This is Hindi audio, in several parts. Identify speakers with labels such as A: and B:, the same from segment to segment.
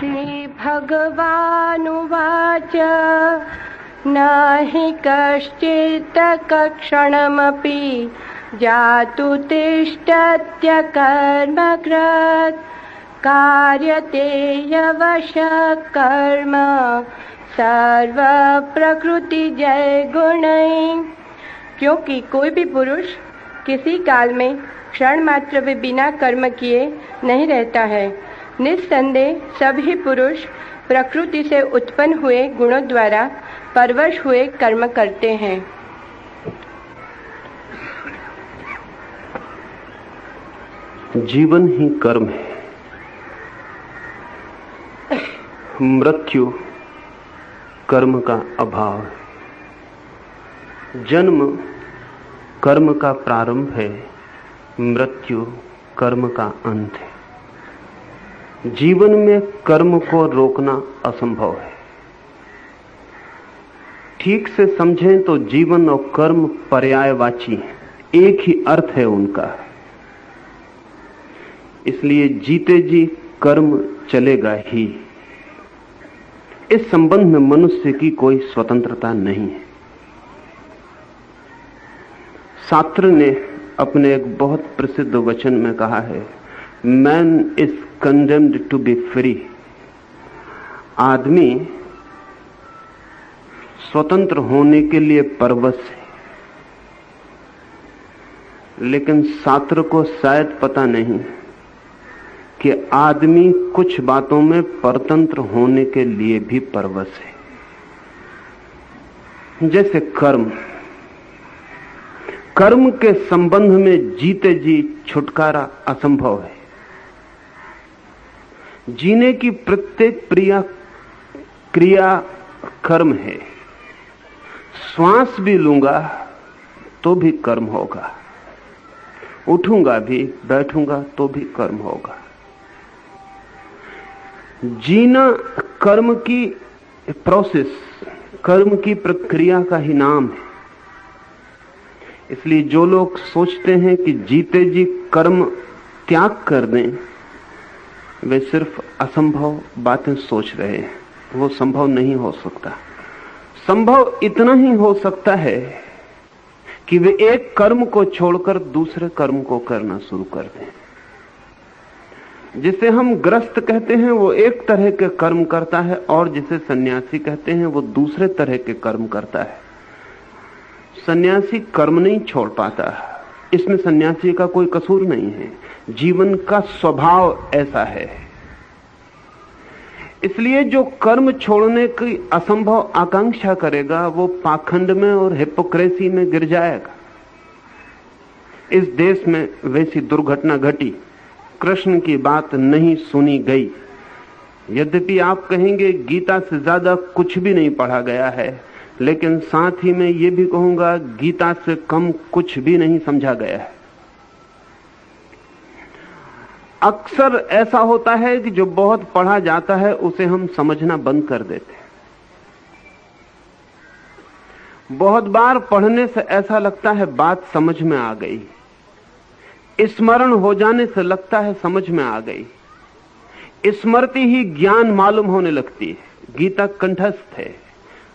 A: श्रीभगवानुवाच नहि कश्चित् क्षणमपि जातु तिष्ठत्य कर्मकृत् कार्यते यवशः कर्म सर्व प्रकृति जय गुणैः। क्योंकि कोई भी पुरुष किसी काल में क्षण मात्र भी बिना कर्म किए नहीं रहता है। निस्संदेह सभी पुरुष प्रकृति से उत्पन्न हुए गुणों द्वारा परवश हुए कर्म करते हैं।
B: जीवन ही कर्म है। मृत्यु कर्म का अभाव है। जन्म कर्म का प्रारंभ है, मृत्यु कर्म का अंत है। जीवन में कर्म को रोकना असंभव है। ठीक से समझें तो जीवन और कर्म पर्यायवाची हैं, एक ही अर्थ है उनका। इसलिए जीते जी कर्म चलेगा ही। इस संबंध में मनुष्य की कोई स्वतंत्रता नहीं है। सात्र ने अपने एक बहुत प्रसिद्ध वचन में कहा है, man is condemned to be free. आदमी स्वतंत्र होने के लिए परवश है, लेकिन सात्र को शायद पता नहीं कि आदमी कुछ बातों में परतंत्र होने के लिए भी परवश है। जैसे कर्म के संबंध में जीते जी छुटकारा असंभव है। जीने की प्रत्येक क्रिया कर्म है। श्वास भी लूंगा तो भी कर्म होगा, उठूंगा भी, बैठूंगा तो भी कर्म होगा। जीना कर्म की प्रोसेस, कर्म की प्रक्रिया का ही नाम है। इसलिए जो लोग सोचते हैं कि जीते जी कर्म त्याग कर दें, वे सिर्फ असंभव बातें सोच रहे हैं। वो संभव नहीं हो सकता। संभव इतना ही हो सकता है कि वे एक कर्म को छोड़कर दूसरे कर्म को करना शुरू कर दें। जिसे हम ग्रस्त कहते हैं वो एक तरह के कर्म करता है, और जिसे सन्यासी कहते हैं वो दूसरे तरह के कर्म करता है। सन्यासी कर्म नहीं छोड़ पाता, इसमें सन्यासी का कोई कसूर नहीं है। जीवन का स्वभाव ऐसा है। इसलिए जो कर्म छोड़ने की असंभव आकांक्षा करेगा वो पाखंड में और हिपोक्रेसी में गिर जाएगा। इस देश में वैसी दुर्घटना घटी, कृष्ण की बात नहीं सुनी गई। यद्यपि आप कहेंगे गीता से ज्यादा कुछ भी नहीं पढ़ा गया है, लेकिन साथ ही मैं ये भी कहूंगा गीता से कम कुछ भी नहीं समझा गया है। अक्सर ऐसा होता है कि जो बहुत पढ़ा जाता है उसे हम समझना बंद कर देते हैं। बहुत बार पढ़ने से ऐसा लगता है बात समझ में आ गई, स्मरण हो जाने से लगता है समझ में आ गई। स्मृति ही ज्ञान मालूम होने लगती है। गीता कंठस्थ है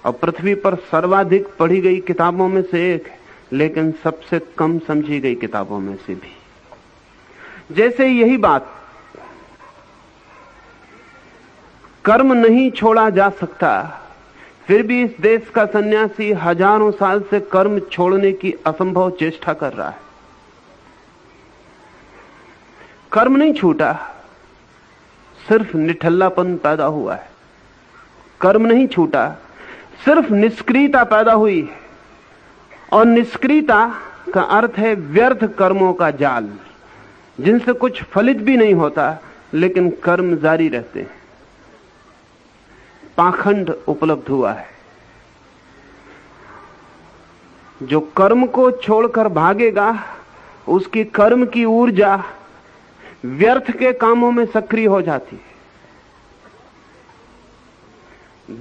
B: और पृथ्वी पर सर्वाधिक पढ़ी गई किताबों में से एक है, लेकिन सबसे कम समझी गई किताबों में से भी। जैसे यही बात, कर्म नहीं छोड़ा जा सकता, फिर भी इस देश का सन्यासी हजारों साल से कर्म छोड़ने की असंभव चेष्टा कर रहा है। कर्म नहीं छूटा, सिर्फ निठल्लापन पैदा हुआ है। कर्म नहीं छूटा, सिर्फ निष्क्रियता पैदा हुई है। और निष्क्रियता का अर्थ है व्यर्थ कर्मों का जाल, जिनसे कुछ फलित भी नहीं होता, लेकिन कर्म जारी रहते हैं। पाखंड उपलब्ध हुआ है। जो कर्म को छोड़कर भागेगा, उसकी कर्म की ऊर्जा व्यर्थ के कामों में सक्रिय हो जाती है।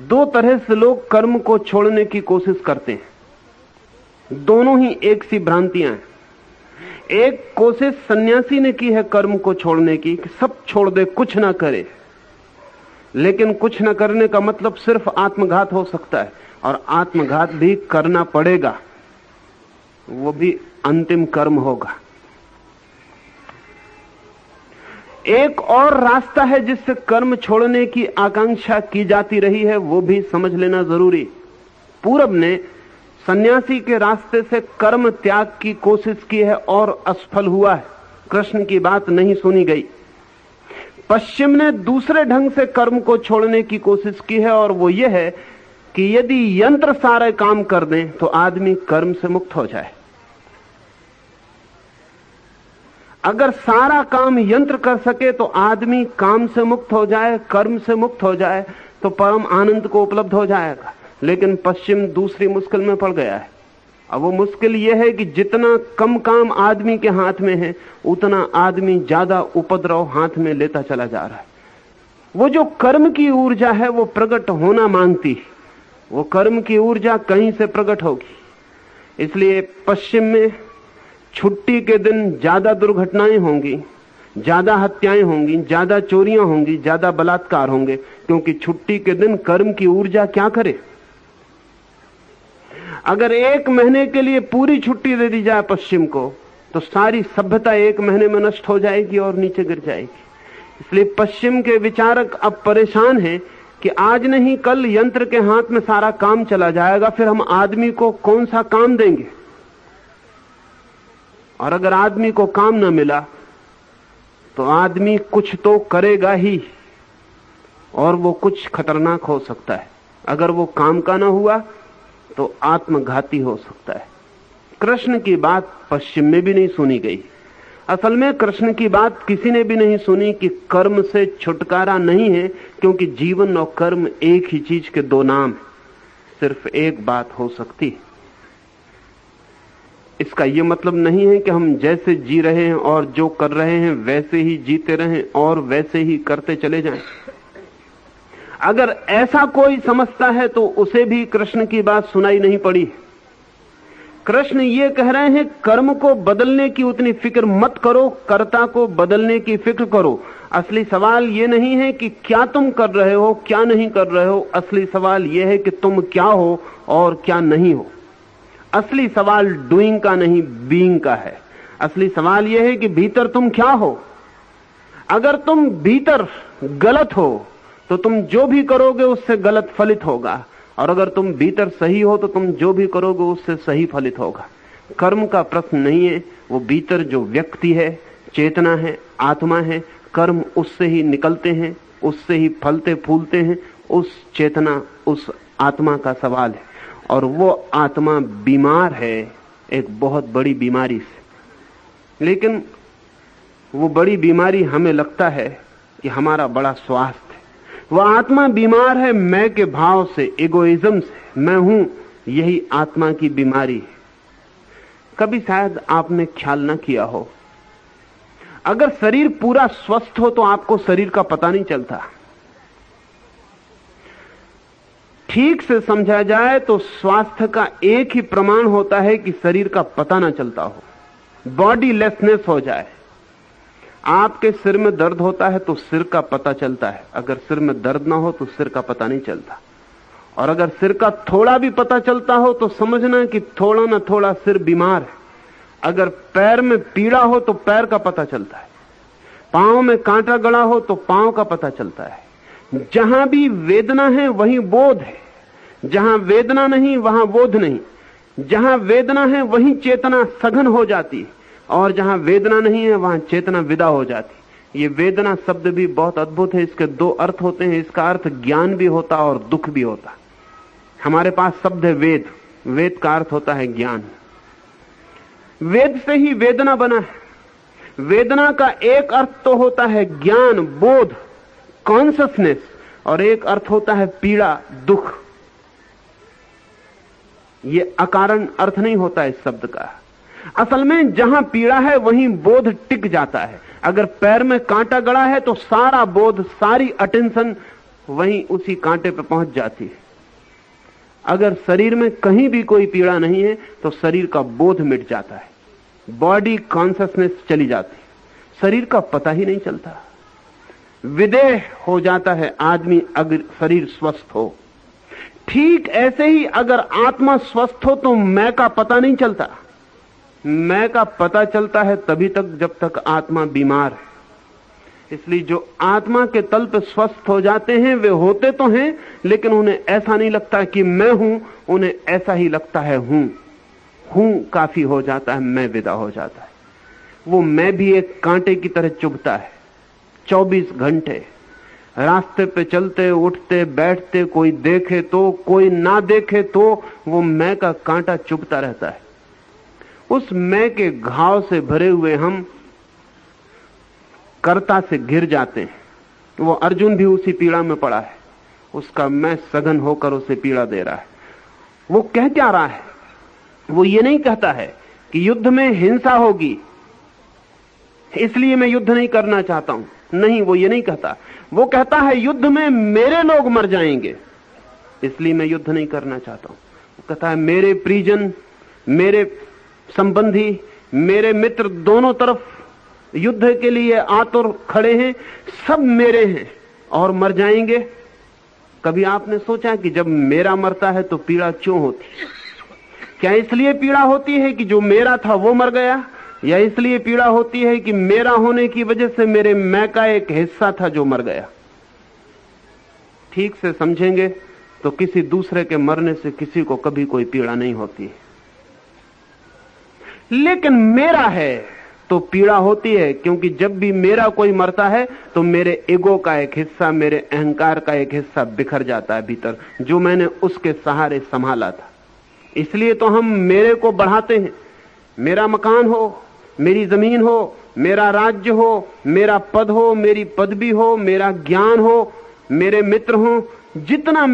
B: दो तरह से लोग कर्म को छोड़ने की कोशिश करते हैं। दोनों ही एक सी भ्रांतियां हैं। एक कोशिश सन्यासी ने की है कर्म को छोड़ने की, कि सब छोड़ दे, कुछ ना करे, लेकिन कुछ न करने का मतलब सिर्फ आत्मघात हो सकता है, और आत्मघात भी करना पड़ेगा, वो भी अंतिम कर्म होगा। एक और रास्ता है जिससे कर्म छोड़ने की आकांक्षा की जाती रही है, वो भी समझ लेना जरूरी। पूरब ने सन्यासी के रास्ते से कर्म त्याग की कोशिश की है और असफल हुआ है, कृष्ण की बात नहीं सुनी गई। पश्चिम ने दूसरे ढंग से कर्म को छोड़ने की कोशिश की है, और वो ये है कि यदि यंत्र सारे काम कर दें तो आदमी कर्म से मुक्त हो जाए। अगर सारा काम यंत्र कर सके तो आदमी काम से मुक्त हो जाए, कर्म से मुक्त हो जाए, तो परम आनंद को उपलब्ध हो जाएगा। लेकिन पश्चिम दूसरी मुश्किल में पड़ गया है। अब वो मुश्किल यह है कि जितना कम काम आदमी के हाथ में है, उतना आदमी ज्यादा उपद्रव हाथ में लेता चला जा रहा है। वो जो कर्म की ऊर्जा है वो प्रकट होना मांगती है, वो कर्म की ऊर्जा कहीं से प्रकट होगी। इसलिए पश्चिम में छुट्टी के दिन ज्यादा दुर्घटनाएं होंगी, ज्यादा हत्याएं होंगी, ज्यादा चोरियां होंगी, ज्यादा बलात्कार होंगे, क्योंकि छुट्टी के दिन कर्म की ऊर्जा क्या करे। अगर 1 महीने के लिए पूरी छुट्टी दे दी जाए पश्चिम को, तो सारी सभ्यता 1 महीने में नष्ट हो जाएगी और नीचे गिर जाएगी। इसलिए पश्चिम के विचारक अब परेशान हैं कि आज नहीं कल यंत्र के हाथ में सारा काम चला जाएगा, फिर हम आदमी को कौन सा काम देंगे। और अगर आदमी को काम न मिला तो आदमी कुछ तो करेगा ही, और वो कुछ खतरनाक हो सकता है। अगर वो काम का ना हुआ तो आत्मघाती हो सकता है। कृष्ण की बात पश्चिम में भी नहीं सुनी गई। असल में कृष्ण की बात किसी ने भी नहीं सुनी कि कर्म से छुटकारा नहीं है, क्योंकि जीवन और कर्म एक ही चीज के 2 नाम है। सिर्फ एक बात हो सकती है। इसका यह मतलब नहीं है कि हम जैसे जी रहे हैं और जो कर रहे हैं वैसे ही जीते रहें और वैसे ही करते चले जाएं। अगर ऐसा कोई समझता है तो उसे भी कृष्ण की बात सुनाई नहीं पड़ी। कृष्ण ये कह रहे हैं कर्म को बदलने की उतनी फिक्र मत करो, कर्ता को बदलने की फिक्र करो। असली सवाल ये नहीं है कि क्या तुम कर रहे हो, क्या नहीं कर रहे हो। असली सवाल ये है कि तुम क्या हो और क्या नहीं हो। असली सवाल डूइंग का नहीं, बीइंग का है। असली सवाल यह है कि भीतर तुम क्या हो। अगर तुम भीतर गलत हो तो तुम जो भी करोगे उससे गलत फलित होगा, और अगर तुम भीतर सही हो तो तुम जो भी करोगे उससे सही फलित होगा। कर्म का प्रश्न नहीं है, वो भीतर जो व्यक्ति है, चेतना है, आत्मा है, कर्म उससे ही निकलते हैं, उससे ही फलते फूलते हैं। उस चेतना, उस आत्मा का सवाल है। और वो आत्मा बीमार है एक बहुत बड़ी बीमारी से। लेकिन वो बड़ी बीमारी हमें लगता है कि हमारा बड़ा स्वास्थ्य है। वो आत्मा बीमार है मैं के भाव से, इगोइज्म से। मैं हूं, यही आत्मा की बीमारी है। कभी शायद आपने ख्याल ना किया हो, अगर शरीर पूरा स्वस्थ हो तो आपको शरीर का पता नहीं चलता। ठीक से समझा जाए तो स्वास्थ्य का एक ही प्रमाण होता है कि शरीर का पता ना चलता हो, बॉडी लेसनेस हो जाए। आपके सिर में दर्द होता है तो सिर का पता चलता है, अगर सिर में दर्द ना हो तो सिर का पता नहीं चलता। और अगर सिर का थोड़ा भी पता चलता हो तो समझना कि थोड़ा ना थोड़ा सिर बीमार है। अगर पैर में पीड़ा हो तो पैर का पता चलता है, पांव में कांटा गड़ा हो तो पांव का पता चलता है। जहां भी वेदना है वहीं बोध है, जहां वेदना नहीं वहां बोध नहीं। जहां वेदना है वहीं चेतना सघन हो जाती है, और जहां वेदना नहीं है वहां चेतना विदा हो जाती। ये वेदना शब्द भी बहुत अद्भुत है, इसके 2 अर्थ होते हैं। इसका अर्थ ज्ञान भी होता और दुख भी होता। हमारे पास शब्द है वेद, वेद का अर्थ होता है ज्ञान। वेद से ही वेदना बना है। वेदना का एक अर्थ तो होता है ज्ञान, बोध, कॉन्शसनेस, और एक अर्थ होता है पीड़ा, दुख। ये अकारण अर्थ नहीं होता इस शब्द का। असल में जहां पीड़ा है वहीं बोध टिक जाता है। अगर पैर में कांटा गड़ा है तो सारा बोध, सारी अटेंशन वहीं उसी कांटे पर पहुंच जाती है। अगर शरीर में कहीं भी कोई पीड़ा नहीं है तो शरीर का बोध मिट जाता है, बॉडी कॉन्शसनेस चली जाती है, शरीर का पता ही नहीं चलता। विदेह हो जाता है आदमी अगर शरीर स्वस्थ हो। ठीक ऐसे ही अगर आत्मा स्वस्थ हो तो मैं का पता नहीं चलता। मैं का पता चलता है तभी तक जब तक आत्मा बीमार है। इसलिए जो आत्मा के तल पे स्वस्थ हो जाते हैं वे होते तो हैं, लेकिन उन्हें ऐसा नहीं लगता कि मैं हूं, उन्हें ऐसा ही लगता है हूं काफी हो जाता है, मैं विदा हो जाता है। वो मैं भी एक कांटे की तरह चुभता है 24 घंटे, रास्ते पे चलते उठते बैठते, कोई देखे तो कोई ना देखे तो वो मैं का कांटा चुभता रहता है। उस मैं के घाव से भरे हुए हम कर्ता से घिर जाते हैं। वो अर्जुन भी उसी पीड़ा में पड़ा है, उसका मैं सघन होकर उसे पीड़ा दे रहा है। वो कह क्या रहा है? वो ये नहीं कहता है कि युद्ध में हिंसा होगी इसलिए मैं युद्ध नहीं करना चाहता हूं, नहीं, वो ये नहीं कहता। वो कहता है युद्ध में मेरे लोग मर जाएंगे इसलिए मैं युद्ध नहीं करना चाहता हूं। वो कहता है मेरे परिजन, मेरे संबंधी, मेरे मित्र दोनों तरफ युद्ध के लिए आतुर खड़े हैं, सब मेरे हैं और मर जाएंगे। कभी आपने सोचा कि जब मेरा मरता है तो पीड़ा क्यों होती? क्या इसलिए पीड़ा होती है कि जो मेरा था वो मर गया, या इसलिए पीड़ा होती है कि मेरा होने की वजह से मेरे मैं का एक हिस्सा था जो मर गया? ठीक से समझेंगे तो किसी दूसरे के मरने से किसी को कभी कोई पीड़ा नहीं होती, लेकिन मेरा है तो पीड़ा होती है, क्योंकि जब भी मेरा कोई मरता है तो मेरे ईगो का एक हिस्सा, मेरे अहंकार का एक हिस्सा बिखर जाता है भीतर, जो मैंने उसके सहारे संभाला था। इसलिए तो हम मेरे को बढ़ाते हैं। मेरा मकान हो, मेरी जमीन हो, मेरा राज्य हो, मेरा पद हो, मेरी पदवी हो, मेरा ज्ञान हो, मेरे मित्र हो, जितना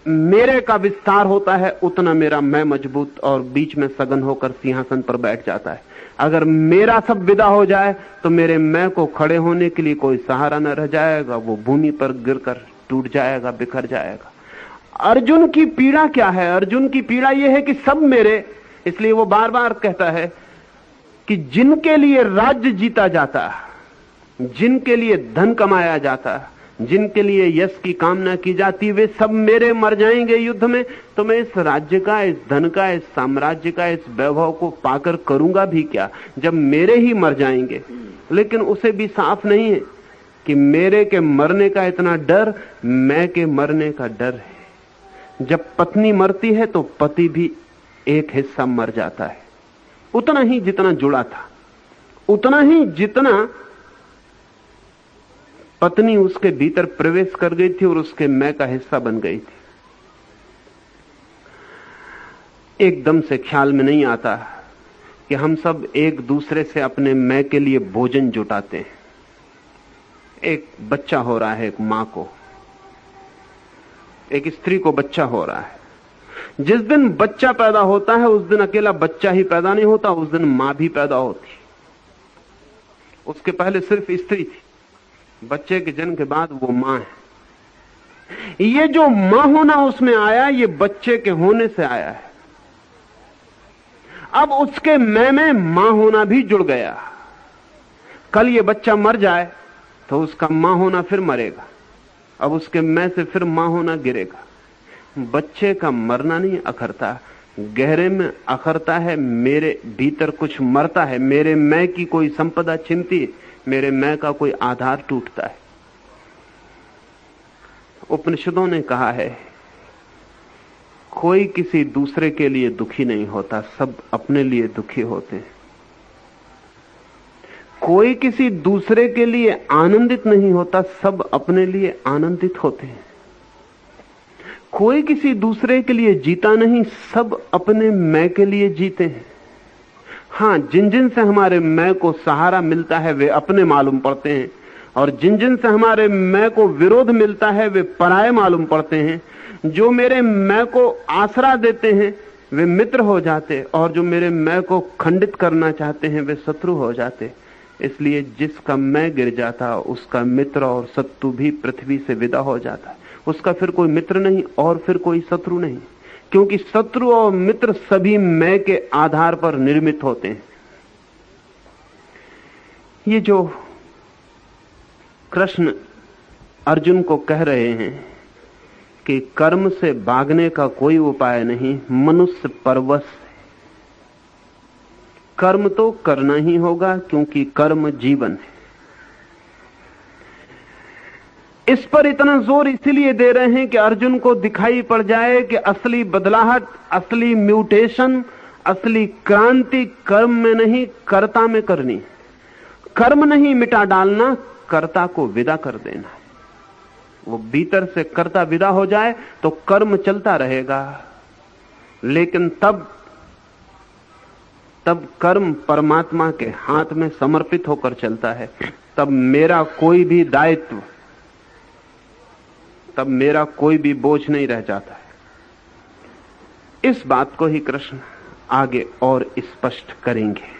B: मेरे का विस्तार होता है उतना मेरा मैं मजबूत और बीच में सघन होकर सिंहासन पर बैठ जाता है। अगर मेरा सब विदा हो जाए तो मेरे मैं को खड़े होने के लिए कोई सहारा न रह जाएगा, वो भूमि पर गिरकर टूट जाएगा, बिखर जाएगा। अर्जुन की पीड़ा क्या है? अर्जुन की पीड़ा यह है कि सब मेरे, इसलिए वो बार बार कहता है कि जिनके लिए राज्य जीता जाता, जिनके लिए धन कमाया जाता, जिनके लिए यश की कामना की जाती, वे सब मेरे मर जाएंगे युद्ध में, तो मैं इस राज्य का, इस धन का, इस साम्राज्य का, इस वैभव को पाकर करूंगा भी क्या जब मेरे ही मर जाएंगे? लेकिन उसे भी साफ नहीं है कि मेरे के मरने का इतना डर, मैं के मरने का डर है। जब पत्नी मरती है तो पति भी एक हिस्सा मर जाता है, उतना ही जितना जुड़ा था, उतना ही जितना पत्नी उसके भीतर प्रवेश कर गई थी और उसके मैं का हिस्सा बन गई थी। एकदम से ख्याल में नहीं आता कि हम सब एक दूसरे से अपने मैं के लिए भोजन जुटाते हैं। एक बच्चा हो रहा है, एक मां को, एक स्त्री को बच्चा हो रहा है। जिस दिन बच्चा पैदा होता है उस दिन अकेला बच्चा ही पैदा नहीं होता, उस दिन मां भी पैदा होती। उसके पहले सिर्फ स्त्री थी, बच्चे के जन्म के बाद वो मां है। ये जो मां होना उसमें आया, ये बच्चे के होने से आया है। अब उसके मैं में मां होना भी जुड़ गया। कल ये बच्चा मर जाए तो उसका मां होना फिर मरेगा, अब उसके मैं से फिर मां होना गिरेगा। बच्चे का मरना नहीं अखरता, गहरे में अखरता है, मेरे भीतर कुछ मरता है, मेरे मैं की कोई संपदा छिनती है, मेरे मैं का कोई आधार टूटता है। उपनिषदों ने कहा है कोई किसी दूसरे के लिए दुखी नहीं होता, सब अपने लिए दुखी होते हैं। कोई किसी दूसरे के लिए आनंदित नहीं होता, सब अपने लिए आनंदित होते हैं। कोई किसी दूसरे के लिए जीता नहीं, सब अपने मैं के लिए जीते हैं। हां, जिन जिन से हमारे मैं को सहारा मिलता है वे अपने मालूम पड़ते हैं, और जिन जिन से हमारे मैं को विरोध मिलता है वे पराये मालूम पड़ते हैं। जो मेरे मैं को आसरा देते हैं वे मित्र हो जाते, और जो मेरे मैं को खंडित करना चाहते हैं वे शत्रु हो जाते। इसलिए जिसका मैं गिर जाता उसका मित्र और शत्रु भी पृथ्वी से विदा हो जाता है। उसका फिर कोई मित्र नहीं और फिर कोई शत्रु नहीं, क्योंकि शत्रु और मित्र सभी मैं के आधार पर निर्मित होते हैं। ये जो कृष्ण अर्जुन को कह रहे हैं कि कर्म से भागने का कोई उपाय नहीं, मनुष्य परवश है। कर्म तो करना ही होगा क्योंकि कर्म जीवन है। इस पर इतना जोर इसलिए दे रहे हैं कि अर्जुन को दिखाई पड़ जाए कि असली बदलाहट, असली म्यूटेशन, असली क्रांति कर्म में नहीं, कर्ता में करनी। कर्म नहीं मिटा डालना, कर्ता को विदा कर देना है। वो भीतर से कर्ता विदा हो जाए तो कर्म चलता रहेगा, लेकिन तब कर्म परमात्मा के हाथ में समर्पित होकर चलता है। तब मेरा कोई भी दायित्व, तब मेरा कोई भी बोझ नहीं रह जाता है। इस बात को ही कृष्ण आगे और स्पष्ट करेंगे।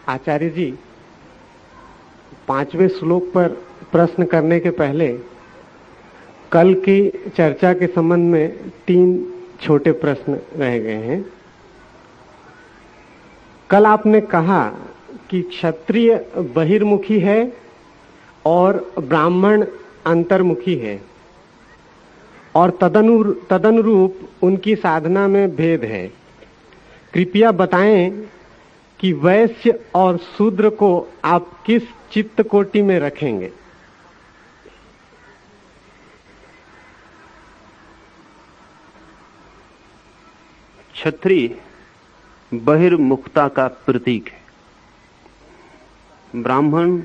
C: आचार्य जी, 5वें श्लोक पर प्रश्न करने के पहले कल की चर्चा के संबंध में 3 छोटे प्रश्न रह गए हैं। कल आपने कहा कि क्षत्रिय बहिर्मुखी है और ब्राह्मण अंतर्मुखी है और तदनुरूप उनकी साधना में भेद है। कृपया बताएं कि वैश्य और शूद्र को आप किस चित्त कोटि में रखेंगे?
B: क्षत्रिय बहिर्मुखता का प्रतीक है, ब्राह्मण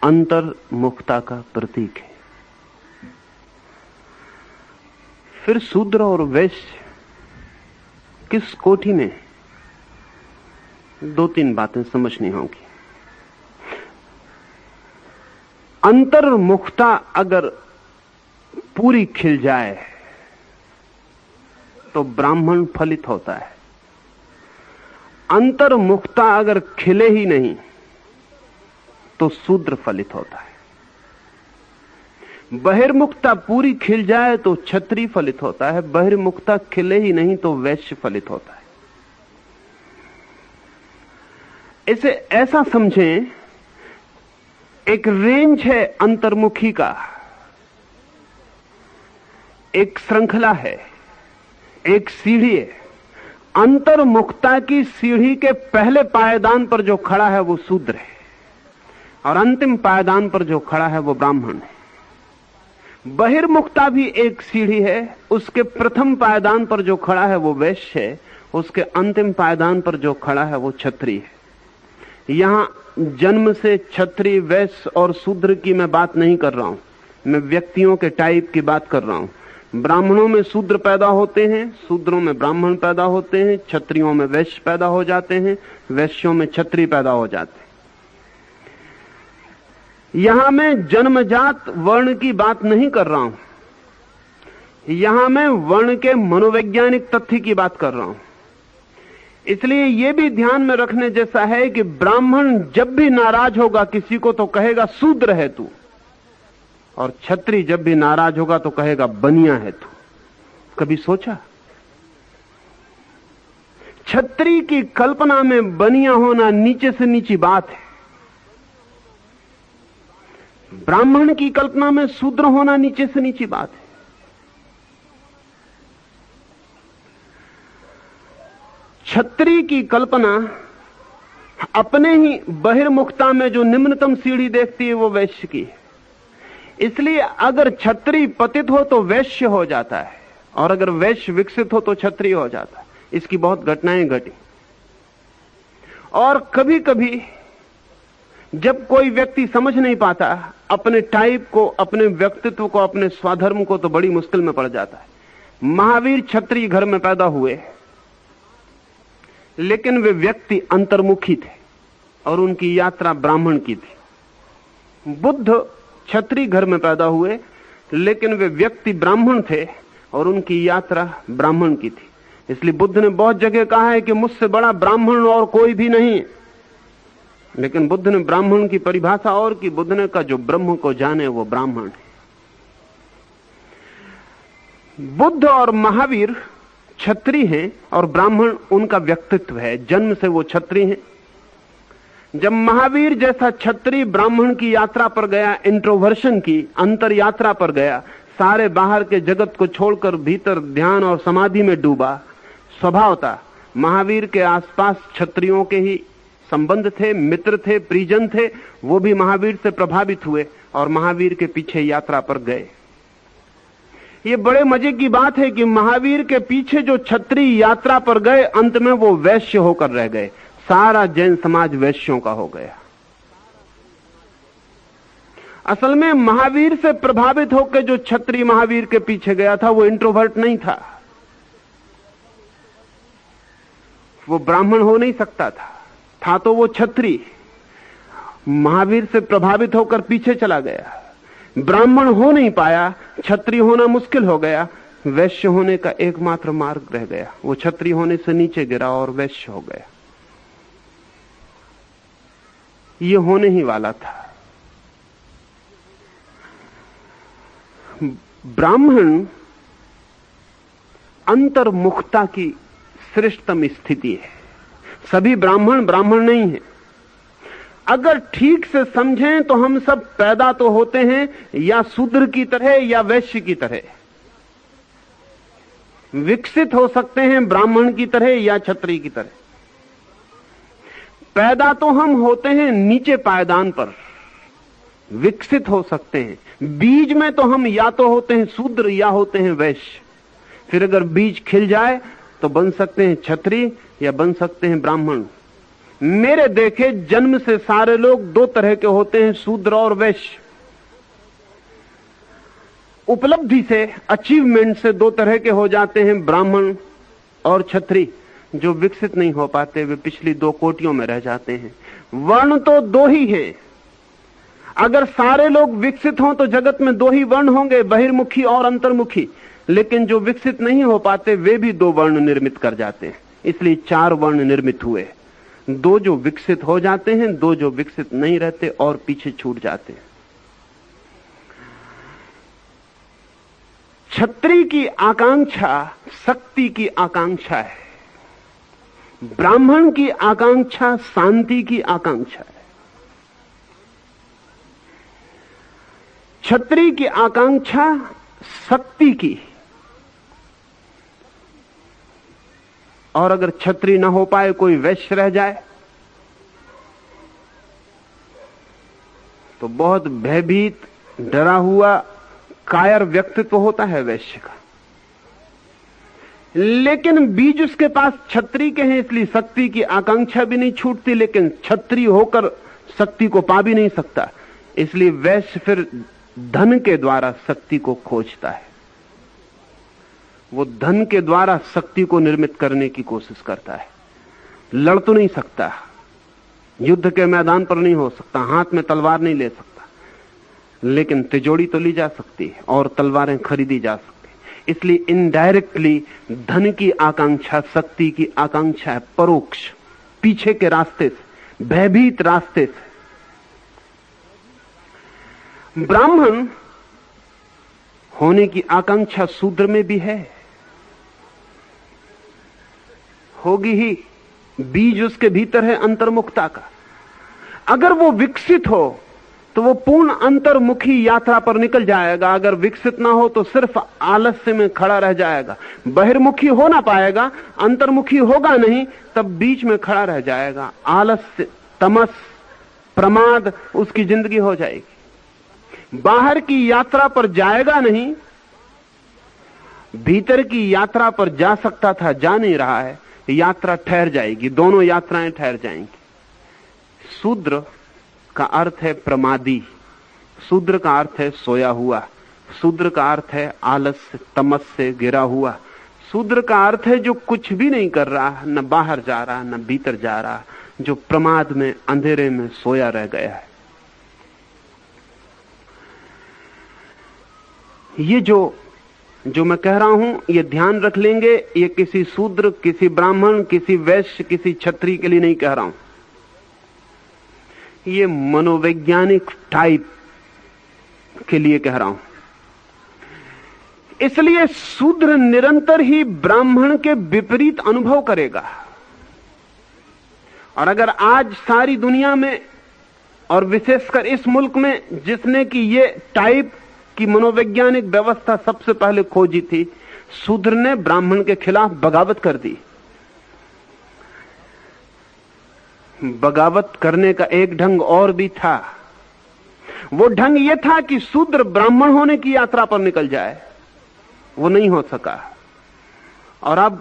B: अंतर्मुखता का प्रतीक है। फिर शूद्र और वैश्य किस कोटि में? 2-3 बातें समझनी होंगी। अंतर्मुखता अगर पूरी खिल जाए तो ब्राह्मण फलित होता है। अंतर्मुखता अगर खिले ही नहीं तो शूद्र फलित होता है। बहिर्मुखता पूरी खिल जाए तो क्षत्रिय फलित होता है, बहिर्मुखता खिले ही नहीं तो वैश्य फलित होता है। इसे ऐसा समझें, एक रेंज है अंतर्मुखी का, एक श्रृंखला है, एक सीढ़ी है। अंतर्मुखता की सीढ़ी के पहले पायदान पर जो खड़ा है वो शूद्र है और अंतिम पायदान पर जो खड़ा है वो ब्राह्मण है। बहिर्मुखता भी एक सीढ़ी है, उसके प्रथम पायदान पर जो खड़ा है वो वैश्य है, उसके अंतिम पायदान पर जो खड़ा है वो क्षत्रिय है। यहां जन्म से क्षत्रिय, वैश्य और शूद्र की मैं बात नहीं कर रहा हूं, मैं व्यक्तियों के टाइप की बात कर रहा हूं। ब्राह्मणों में शूद्र पैदा होते हैं, शूद्रों में ब्राह्मण पैदा होते हैं, क्षत्रियों में वैश्य पैदा हो जाते हैं, वैश्यों में क्षत्रिय पैदा हो जाते हैं। यहां मैं जन्मजात वर्ण की बात नहीं कर रहा हूं, यहां मैं वर्ण के मनोवैज्ञानिक तथ्य की बात कर रहा हूं। इसलिए यह भी ध्यान में रखने जैसा है कि ब्राह्मण जब भी नाराज होगा किसी को तो कहेगा शूद्र है तू, और क्षत्रिय जब भी नाराज होगा तो कहेगा बनिया है तू। कभी सोचा? क्षत्रिय की कल्पना में बनिया होना नीचे से नीची बात है, ब्राह्मण की कल्पना में शूद्र होना नीचे से नीची बात है। क्षत्रिय की कल्पना अपने ही बहिर्मुखता में जो निम्नतम सीढ़ी देखती है वो वैश्य की है। इसलिए अगर क्षत्रिय पतित हो तो वैश्य हो जाता है, और अगर वैश्य विकसित हो तो क्षत्रिय हो जाता है। इसकी बहुत घटनाएं घटी। और कभी कभी जब कोई व्यक्ति समझ नहीं पाता अपने टाइप को, अपने व्यक्तित्व को, अपने स्वाधर्म को, तो बड़ी मुश्किल में पड़ जाता है। महावीर क्षत्रिय घर में पैदा हुए, लेकिन वे व्यक्ति अंतर्मुखी थे और उनकी यात्रा ब्राह्मण की थी। बुद्ध क्षत्रिय घर में पैदा हुए, लेकिन वे व्यक्ति ब्राह्मण थे और उनकी यात्रा ब्राह्मण की थी। इसलिए बुद्ध ने बहुत जगह कहा है कि मुझसे बड़ा ब्राह्मण और कोई भी नहीं, लेकिन बुद्ध ने ब्राह्मण की परिभाषा और की। बुद्ध ने कहा जो ब्रह्म को जाने वो ब्राह्मण है। बुद्ध और महावीर क्षत्रिय हैं और ब्राह्मण उनका व्यक्तित्व है, जन्म से वो क्षत्रिय हैं। जब महावीर जैसा क्षत्रिय ब्राह्मण की यात्रा पर गया, इंट्रोवर्शन की अंतर यात्रा पर गया, सारे बाहर के जगत को छोड़कर भीतर ध्यान और समाधि में डूबा, स्वभावता महावीर के आसपास क्षत्रियों के ही संबंध थे, मित्र थे, परिजन थे, वो भी महावीर से प्रभावित हुए और महावीर के पीछे यात्रा पर गए। ये बड़े मजे की बात है कि महावीर के पीछे जो क्षत्रिय यात्रा पर गए, अंत में वो वैश्य होकर रह गए। सारा जैन समाज वैश्यों का हो गया। असल में महावीर से प्रभावित होकर जो क्षत्रिय महावीर के पीछे गया था, वो इंट्रोवर्ट नहीं था, वो ब्राह्मण हो नहीं सकता था तो वो क्षत्रिय। महावीर से प्रभावित होकर पीछे चला गया, ब्राह्मण हो नहीं पाया, क्षत्रिय होना मुश्किल हो गया, वैश्य होने का एकमात्र मार्ग रह गया। वो क्षत्रिय होने से नीचे गिरा और वैश्य हो गया। ये होने ही वाला था। ब्राह्मण अंतर्मुखता की श्रेष्ठतम स्थिति है। सभी ब्राह्मण ब्राह्मण नहीं है। अगर ठीक से समझें तो हम सब पैदा तो होते हैं या शूद्र की तरह या वैश्य की तरह, विकसित हो सकते हैं ब्राह्मण की तरह या क्षत्रिय की तरह। पैदा तो हम होते हैं नीचे पायदान पर, विकसित हो सकते हैं। बीज में तो हम या तो होते हैं शूद्र या होते हैं वैश्य। फिर अगर बीज खिल जाए तो बन सकते हैं क्षत्रिय या बन सकते हैं ब्राह्मण। मेरे देखे जन्म से सारे लोग दो तरह के होते हैं, शूद्र और वैश्य। उपलब्धि से, अचीवमेंट से दो तरह के हो जाते हैं, ब्राह्मण और क्षत्रिय। जो विकसित नहीं हो पाते वे पिछली दो कोटियों में रह जाते हैं। वर्ण तो दो ही हैं। अगर सारे लोग विकसित हों तो जगत में दो ही वर्ण होंगे, बहिर्मुखी और अंतर्मुखी। लेकिन जो विकसित नहीं हो पाते वे भी दो वर्ण निर्मित कर जाते हैं, इसलिए चार वर्ण निर्मित हुए। दो जो विकसित हो जाते हैं, दो जो विकसित नहीं रहते और पीछे छूट जाते हैं। क्षत्रिय की आकांक्षा शक्ति की आकांक्षा है, ब्राह्मण की आकांक्षा शांति की आकांक्षा है। क्षत्रिय की आकांक्षा शक्ति की, और अगर क्षत्रिय ना हो पाए, कोई वैश्य रह जाए तो बहुत भयभीत, डरा हुआ, कायर व्यक्तित्व होता है वैश्य का। लेकिन बीज उसके पास क्षत्रिय के हैं, इसलिए शक्ति की आकांक्षा भी नहीं छूटती, लेकिन क्षत्रिय होकर शक्ति को पा भी नहीं सकता। इसलिए वैश्य फिर धन के द्वारा शक्ति को खोजता है। वो धन के द्वारा शक्ति को निर्मित करने की कोशिश करता है। लड़ तो नहीं सकता, युद्ध के मैदान पर नहीं हो सकता, हाथ में तलवार नहीं ले सकता, लेकिन तिजोरी तो ली जा सकती है और तलवारें खरीदी जा सकती है। इसलिए इनडायरेक्टली धन की आकांक्षा शक्ति की आकांक्षा है, परोक्ष, पीछे के रास्ते से, भयभीत रास्ते से। ब्राह्मण होने की आकांक्षा शूद्र में भी है, होगी ही। बीज उसके भीतर है अंतर्मुखता का। अगर वो विकसित हो तो वो पूर्ण अंतर्मुखी यात्रा पर निकल जाएगा। अगर विकसित ना हो तो सिर्फ आलस्य में खड़ा रह जाएगा, बहिर्मुखी हो ना पाएगा, अंतर्मुखी होगा नहीं, तब बीच में खड़ा रह जाएगा। आलस्य, तमस, प्रमाद उसकी जिंदगी हो जाएगी। बाहर की यात्रा पर जाएगा नहीं, भीतर की यात्रा पर जा सकता था, जा नहीं रहा है, यात्रा ठहर जाएगी, दोनों यात्राएं ठहर जाएंगी। शूद्र का अर्थ है प्रमादी, शूद्र का अर्थ है सोया हुआ, शूद्र का अर्थ है आलस्य, तमस से गिरा हुआ। शूद्र का अर्थ है जो कुछ भी नहीं कर रहा, न बाहर जा रहा न भीतर जा रहा, जो प्रमाद में, अंधेरे में सोया रह गया है। ये जो मैं कह रहा हूं, ये ध्यान रख लेंगे, ये किसी शूद्र, किसी ब्राह्मण, किसी वैश्य, किसी क्षत्रिय के लिए नहीं कह रहा हूं। ये मनोवैज्ञानिक टाइप के लिए कह रहा हूं इसलिए शूद्र निरंतर ही ब्राह्मण के विपरीत अनुभव करेगा। और अगर आज सारी दुनिया में और विशेषकर इस मुल्क में जिसने कि ये टाइप की मनोवैज्ञानिक व्यवस्था सबसे पहले खोजी थी, शूद्र ने ब्राह्मण के खिलाफ बगावत कर दी। बगावत करने का एक ढंग और भी था। वो ढंग ये था कि शूद्र ब्राह्मण होने की यात्रा पर निकल जाए। वो नहीं हो सका। और अब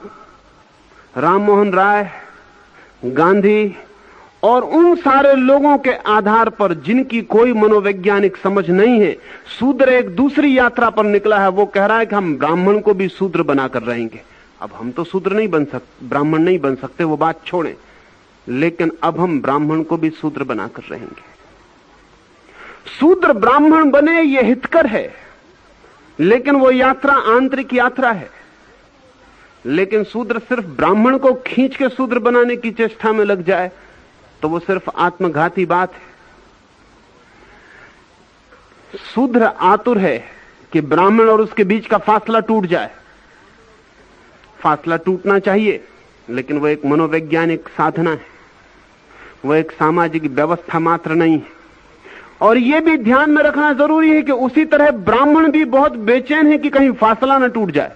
B: राम मोहन राय, गांधी और उन सारे लोगों के आधार पर जिनकी कोई मनोवैज्ञानिक समझ नहीं है, शूद्र एक दूसरी यात्रा पर निकला है। वो कह रहा है कि हम ब्राह्मण को भी शूद्र बनाकर रहेंगे। अब हम तो शूद्र नहीं बन सकते, ब्राह्मण नहीं बन सकते, वो बात छोड़ें, लेकिन अब हम ब्राह्मण को भी शूद्र बनाकर रहेंगे। शूद्र ब्राह्मण बने ये हितकर है, लेकिन वो यात्रा आंतरिक यात्रा है। लेकिन शूद्र सिर्फ ब्राह्मण को खींच के शूद्र बनाने की चेष्टा में लग जाए तो वो सिर्फ आत्मघाती बात है। शूद्र आतुर है कि ब्राह्मण और उसके बीच का फासला टूट जाए। फासला टूटना चाहिए, लेकिन वो एक मनोवैज्ञानिक साधना है, वो एक सामाजिक व्यवस्था मात्र नहीं है। और यह भी ध्यान में रखना जरूरी है कि उसी तरह ब्राह्मण भी बहुत बेचैन है कि कहीं फासला न टूट जाए।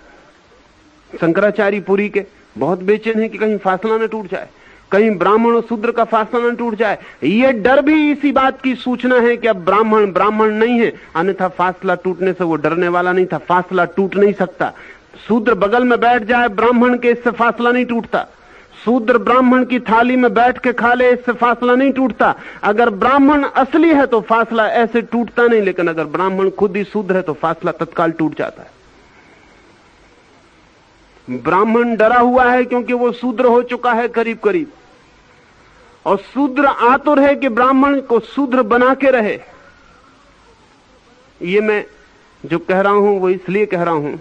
B: शंकराचार्य पुरी के बहुत बेचैन है कि कहीं फासला न टूट जाए, कहीं ब्राह्मण और शूद्र का फासला न टूट जाए। यह डर भी इसी बात की सूचना है कि अब ब्राह्मण ब्राह्मण नहीं है, अन्यथा फासला टूटने से वो डरने वाला नहीं था। फासला टूट नहीं सकता। शूद्र बगल में बैठ जाए ब्राह्मण के, इससे फासला नहीं टूटता। शूद्र ब्राह्मण की थाली में बैठ के खा ले, इससे फासला नहीं टूटता। अगर ब्राह्मण असली है तो फासला ऐसे टूटता नहीं, लेकिन अगर ब्राह्मण खुद ही शूद्र है तो फासला तत्काल टूट जाता है। ब्राह्मण डरा हुआ है क्योंकि वो शूद्र हो चुका है करीब करीब, और शूद्र आतुर है कि ब्राह्मण को शूद्र बना के रहे। ये मैं जो कह रहा हूं वो इसलिए कह रहा हूं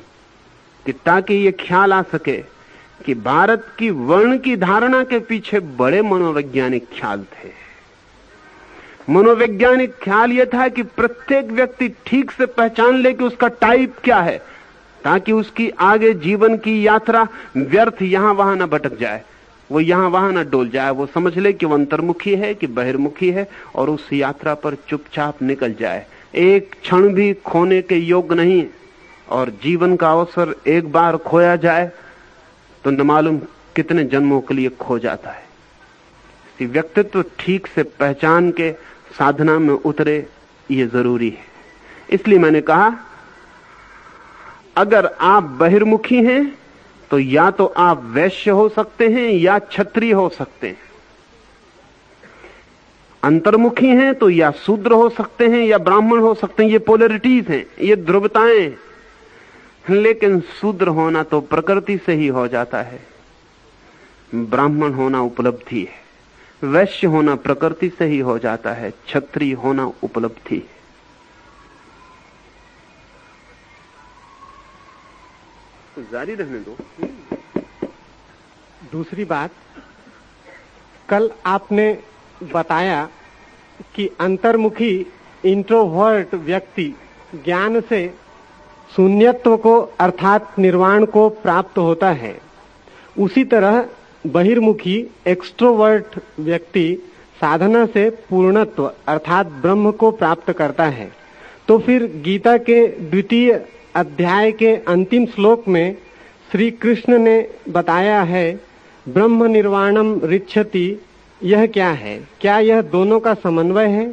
B: कि ताकि ये ख्याल आ सके कि भारत की वर्ण की धारणा के पीछे बड़े मनोवैज्ञानिक ख्याल थे। मनोवैज्ञानिक ख्याल यह था कि प्रत्येक व्यक्ति ठीक से पहचान ले कि उसका टाइप क्या है, ताकि उसकी आगे जीवन की यात्रा व्यर्थ यहां वहां न भटक जाए, वो यहां वहां न डोल जाए। वो समझ ले कि वो अंतर्मुखी है कि बहिर्मुखी है, और उस यात्रा पर चुपचाप निकल जाए। एक क्षण भी खोने के योग्य नहीं है, और जीवन का अवसर एक बार खोया जाए तो न मालूम कितने जन्मों के लिए खो जाता है। इसी व्यक्तित्व ठीक से पहचान के साधना में उतरे, ये जरूरी है। इसलिए मैंने कहा, अगर आप बहिर्मुखी हैं तो या तो आप वैश्य हो सकते हैं या क्षत्रिय हो सकते हैं। अंतर्मुखी हैं तो या शूद्र हो सकते हैं या ब्राह्मण हो सकते हैं। ये पोलैरिटीज हैं, ये ध्रुवताएं। लेकिन शूद्र होना तो प्रकृति से ही हो जाता है, ब्राह्मण होना उपलब्धि है। वैश्य होना प्रकृति से ही हो जाता है, क्षत्रिय होना उपलब्धि है। जारी रहने दो।
C: दूसरी बात, कल आपने बताया कि अंतर्मुखी इंट्रोवर्ट व्यक्ति ज्ञान से शून्यत्व को अर्थात निर्वाण को प्राप्त होता है। उसी तरह बहिर्मुखी एक्सट्रोवर्ट व्यक्ति साधना से पूर्णत्व अर्थात ब्रह्म को प्राप्त करता है। तो फिर गीता के 2वें अध्याय के अंतिम श्लोक में श्री कृष्ण ने बताया है ब्रह्म निर्वाणम रिच्छति, यह क्या है? क्या यह दोनों का समन्वय है?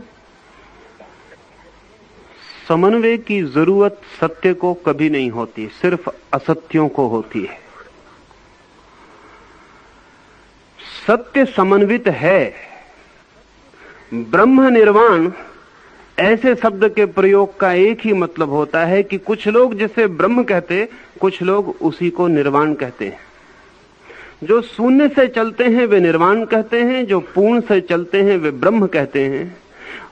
B: समन्वय की जरूरत सत्य को कभी नहीं होती, सिर्फ असत्यों को होती है। सत्य समन्वित है। ब्रह्म निर्वाण ऐसे शब्द के प्रयोग का एक ही मतलब होता है कि कुछ लोग जिसे ब्रह्म कहते, कुछ लोग उसी को निर्वाण कहते हैं। जो शून्य से चलते हैं वे निर्वाण कहते हैं, जो पूर्ण से चलते हैं वे ब्रह्म कहते हैं।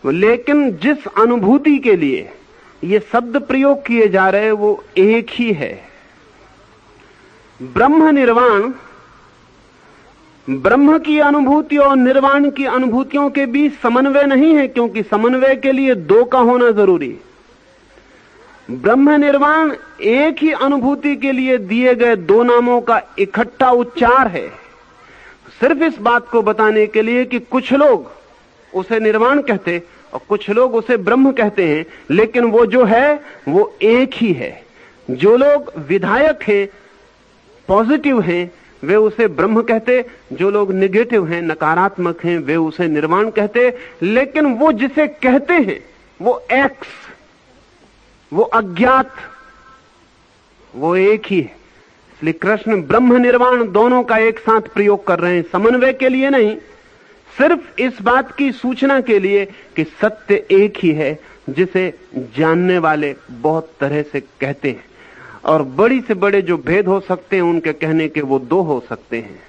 B: लेकिन जिस अनुभूति के लिए ये शब्द प्रयोग किए जा रहे हैं वो एक ही है। ब्रह्म निर्वाण, ब्रह्म की अनुभूति और निर्वाण की अनुभूतियों के बीच समन्वय नहीं है, क्योंकि समन्वय के लिए दो का होना जरूरी है। ब्रह्म निर्वाण एक ही अनुभूति के लिए दिए गए दो नामों का इकट्ठा उच्चार है, सिर्फ इस बात को बताने के लिए कि कुछ लोग उसे निर्वाण कहते और कुछ लोग उसे ब्रह्म कहते हैं, लेकिन वो जो है वो एक ही है। जो लोग विधायक हैं, पॉजिटिव हैं, वे उसे ब्रह्म कहते, जो लोग निगेटिव हैं, नकारात्मक हैं, वे उसे निर्वाण कहते। लेकिन वो जिसे कहते हैं वो एक्स, वो अज्ञात, वो एक ही है। इसलिए कृष्ण ब्रह्म निर्वाण दोनों का एक साथ प्रयोग कर रहे हैं, समन्वय के लिए नहीं, सिर्फ इस बात की सूचना के लिए कि सत्य एक ही है, जिसे जानने वाले बहुत तरह से कहते हैं। और बड़ी से बड़े जो भेद हो सकते हैं उनके कहने के वो दो हो सकते हैं,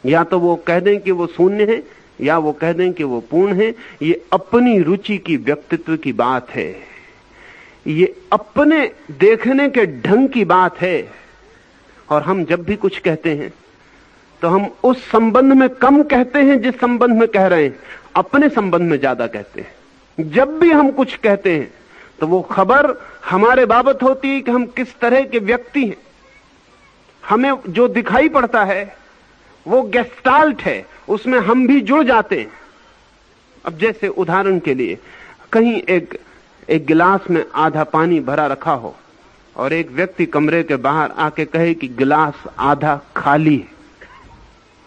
B: या तो वो कह दें कि वो शून्य है, या वो कह दें कि वो पूर्ण है। ये अपनी रुचि की, व्यक्तित्व की बात है, ये अपने देखने के ढंग की बात है। और हम जब भी कुछ कहते हैं तो हम उस संबंध में कम कहते हैं जिस संबंध में कह रहे हैं, अपने संबंध में ज्यादा कहते हैं। जब भी हम कुछ कहते हैं तो वो खबर हमारे बाबत होती है कि हम किस तरह के व्यक्ति हैं। हमें जो दिखाई पड़ता है वो गेस्टाल्ट है, उसमें हम भी जुड़ जाते हैं। अब जैसे उदाहरण के लिए कहीं एक गिलास में आधा पानी भरा रखा हो और एक व्यक्ति कमरे के बाहर आके कहे कि गिलास आधा खाली है,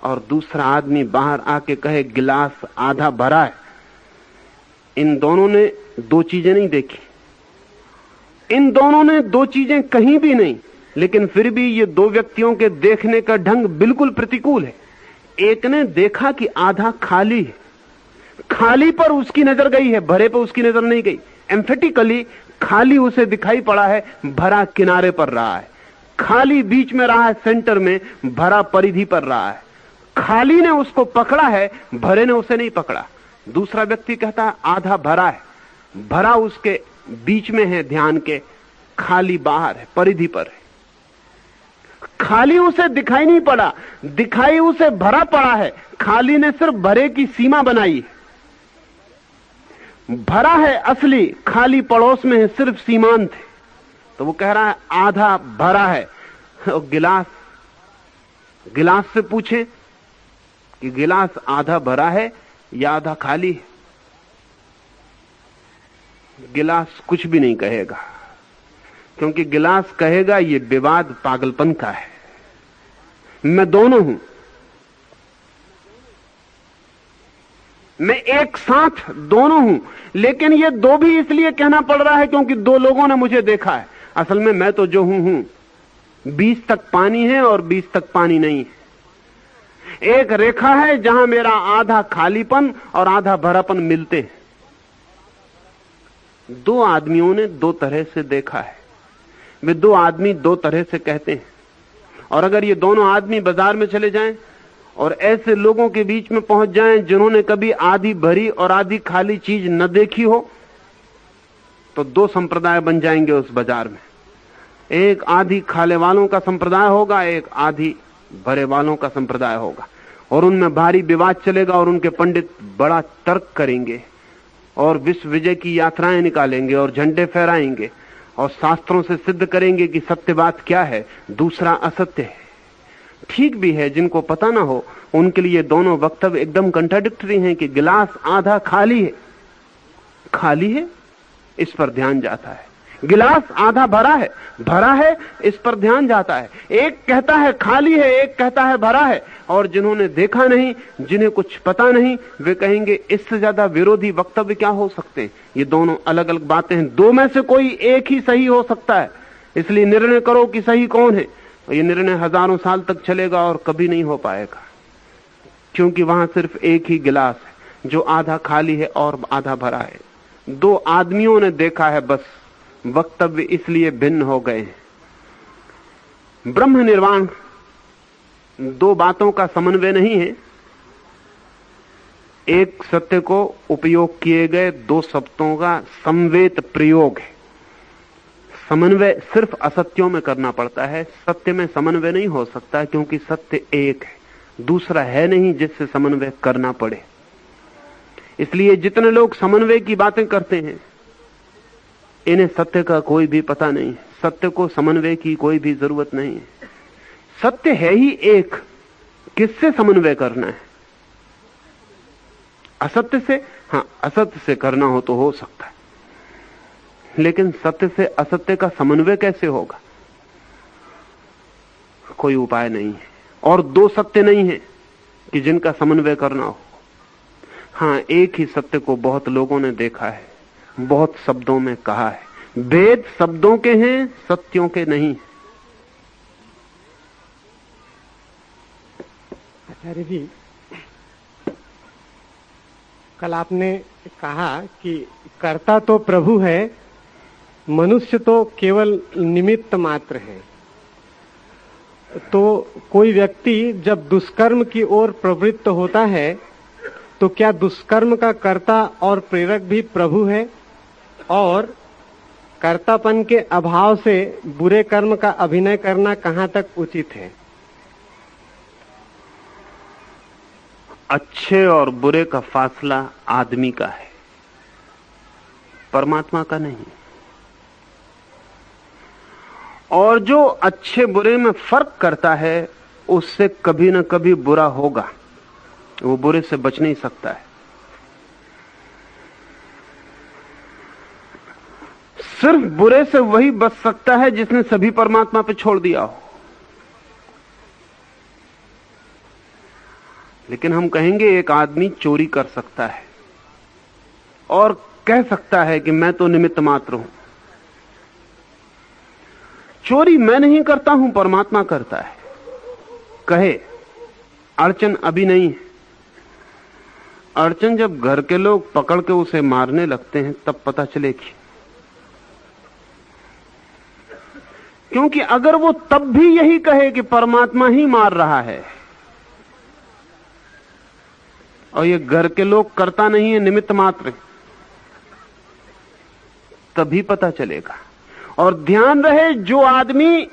B: और दूसरा आदमी बाहर आके कहे गिलास आधा भरा है। इन दोनों ने दो चीजें नहीं देखी, इन दोनों ने दो चीजें कहीं भी नहीं, लेकिन फिर भी ये दो व्यक्तियों के देखने का ढंग बिल्कुल प्रतिकूल है। एक ने देखा कि आधा खाली है, खाली पर उसकी नजर गई है, भरे पर उसकी नजर नहीं गई। एम्फेटिकली खाली उसे दिखाई पड़ा है, भरा किनारे पर रहा है। खाली बीच में रहा है, सेंटर में, भरा परिधि पर रहा है। खाली ने उसको पकड़ा है, भरे ने उसे नहीं पकड़ा। दूसरा व्यक्ति कहता है आधा भरा है, भरा उसके बीच में है ध्यान के, खाली बाहर है, परिधि पर है। खाली उसे दिखाई नहीं पड़ा, दिखाई उसे भरा पड़ा है। खाली ने सिर्फ भरे की सीमा बनाई है। भरा है असली, खाली पड़ोस में है, सिर्फ सीमांत है। तो वो कह रहा है आधा भरा है। और गिलास से पूछे कि गिलास आधा भरा है या आधा खाली है, गिलास कुछ भी नहीं कहेगा, क्योंकि गिलास कहेगा ये विवाद पागलपन का है, मैं दोनों हूं, मैं एक साथ दोनों हूं। लेकिन ये दो भी इसलिए कहना पड़ रहा है क्योंकि दो लोगों ने मुझे देखा है। असल में मैं तो जो हूं 20 तक पानी है और 20 तक पानी नहीं है। एक रेखा है जहां मेरा आधा खालीपन और आधा भरापन मिलते हैं। दो आदमियों ने दो तरह से देखा है, वे दो आदमी दो तरह से कहते हैं। और अगर ये दोनों आदमी बाजार में चले जाएं और ऐसे लोगों के बीच में पहुंच जाएं जिन्होंने कभी आधी भरी और आधी खाली चीज न देखी हो, तो दो संप्रदाय बन जाएंगे उस बाजार में। एक आधी खाले वालों का संप्रदाय होगा, एक आधी भरे वालों का संप्रदाय होगा, और उनमें भारी विवाद चलेगा और उनके पंडित बड़ा तर्क करेंगे और विश्व विजय की यात्राएं निकालेंगे और झंडे फहराएंगे और शास्त्रों से सिद्ध करेंगे कि सत्य बात क्या है, दूसरा असत्य है। ठीक भी है, जिनको पता ना हो उनके लिए दोनों वक्तव्य एकदम कंट्राडिक्टरी हैं कि गिलास आधा खाली है, खाली है, इस पर ध्यान जाता है। गिलास आधा भरा है, इस पर ध्यान जाता है। एक कहता है खाली है, एक कहता है भरा है। और जिन्होंने देखा नहीं, जिन्हें कुछ पता नहीं, वे कहेंगे इससे ज्यादा विरोधी वक्तव्य क्या हो सकते हैं। ये दोनों अलग अलग बातें हैं, दो में से कोई एक ही सही हो सकता है। इसलिए निर्णय करो कि सही कौन है। ये निर्णय हजारों साल तक चलेगा और कभी नहीं हो पाएगा, क्योंकि वहां सिर्फ एक ही गिलास है जो आधा खाली है और आधा भरा है। दो आदमियों ने देखा है, बस वक्तव्य इसलिए भिन्न हो गए हैं। ब्रह्म निर्वाण दो बातों का समन्वय नहीं है, एक सत्य को उपयोग किए गए दो शब्दों का समवेत प्रयोग है। समन्वय सिर्फ असत्यों में करना पड़ता है, सत्य में समन्वय नहीं हो सकता, क्योंकि सत्य एक है, दूसरा है नहीं जिससे समन्वय करना पड़े। इसलिए जितने लोग समन्वय की बातें करते हैं इन्हें सत्य का कोई भी पता नहीं है। सत्य को समन्वय की कोई भी जरूरत नहीं है। सत्य है ही एक, किससे समन्वय करना है? असत्य से? हाँ, असत्य से करना हो तो हो सकता है, लेकिन सत्य से असत्य का समन्वय कैसे होगा? कोई उपाय नहीं है। और दो सत्य नहीं है कि जिनका समन्वय करना हो। हाँ, एक ही सत्य को बहुत लोगों ने देखा है, बहुत शब्दों में कहा है। वेद शब्दों के हैं, सत्यों के नहीं।
C: आचार्य जी, कल आपने कहा कि कर्ता तो प्रभु है, मनुष्य तो केवल निमित्त मात्र है। तो कोई व्यक्ति जब दुष्कर्म की ओर प्रवृत्त होता है तो क्या दुष्कर्म का कर्ता और प्रेरक भी प्रभु है? और कर्तापन के अभाव से बुरे कर्म का अभिनय करना कहां तक उचित है?
B: अच्छे और बुरे का फासला आदमी का है, परमात्मा का नहीं। और जो अच्छे बुरे में फर्क करता है उससे कभी न कभी बुरा होगा, वो बुरे से बच नहीं सकता है। सिर्फ बुरे से वही बच सकता है जिसने सभी परमात्मा पे छोड़ दिया हो। लेकिन हम कहेंगे एक आदमी चोरी कर सकता है और कह सकता है कि मैं तो निमित्त मात्र हूं। चोरी मैं नहीं करता हूं, परमात्मा करता है, कहे। अड़चन अभी नहीं है। अड़चन जब घर के लोग पकड़ के उसे मारने लगते हैं तब पता चलेगी। क्योंकि अगर वो तब भी यही कहे कि परमात्मा ही मार रहा है और ये घर के लोग करता नहीं है, निमित्त मात्र, तभी पता चलेगा। और ध्यान रहे, जो आदमी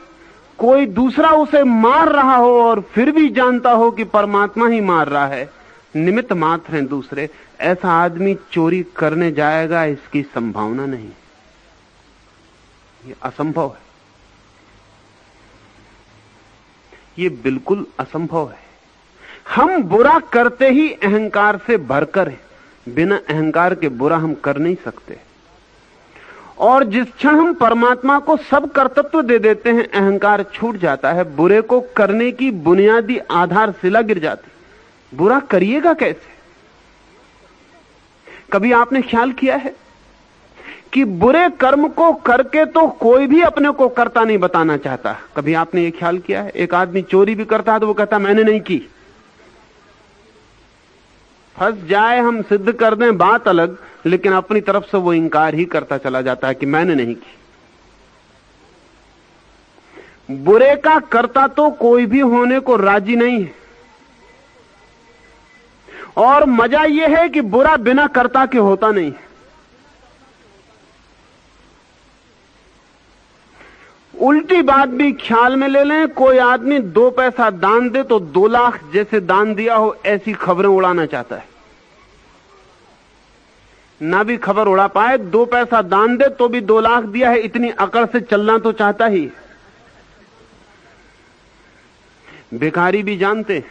B: कोई दूसरा उसे मार रहा हो और फिर भी जानता हो कि परमात्मा ही मार रहा है, निमित्त मात्र हैं दूसरे, ऐसा आदमी चोरी करने जाएगा, इसकी संभावना नहीं। ये असंभव है, ये बिल्कुल असंभव है। हम बुरा करते ही अहंकार से भरकर हैं। बिना अहंकार के बुरा हम कर नहीं सकते। और जिस क्षण हम परमात्मा को सब कर्तव्य दे देते हैं, अहंकार छूट जाता है, बुरे को करने की बुनियादी आधारशिला गिर जाती। बुरा करिएगा कैसे? कभी आपने ख्याल किया है कि बुरे कर्म को करके तो कोई भी अपने को करता नहीं बताना चाहता? कभी आपने ये ख्याल किया है? एक आदमी चोरी भी करता है तो वो कहता मैंने नहीं की। फंस जाए, हम सिद्ध कर दें, बात अलग, लेकिन अपनी तरफ से वो इंकार ही करता चला जाता है कि मैंने नहीं की। बुरे का कर्ता तो कोई भी होने को राजी नहीं है। और मजा यह है कि बुरा बिना कर्ता के होता नहीं है। उल्टी बात भी ख्याल में ले लें, कोई आदमी 2 पैसा दान दे तो 2 लाख जैसे दान दिया हो ऐसी खबरें उड़ाना चाहता है। ना भी खबर उड़ा पाए, 2 पैसा दान दे तो भी 2 लाख दिया है, इतनी अकड़ से चलना तो चाहता ही। भिखारी भी जानते,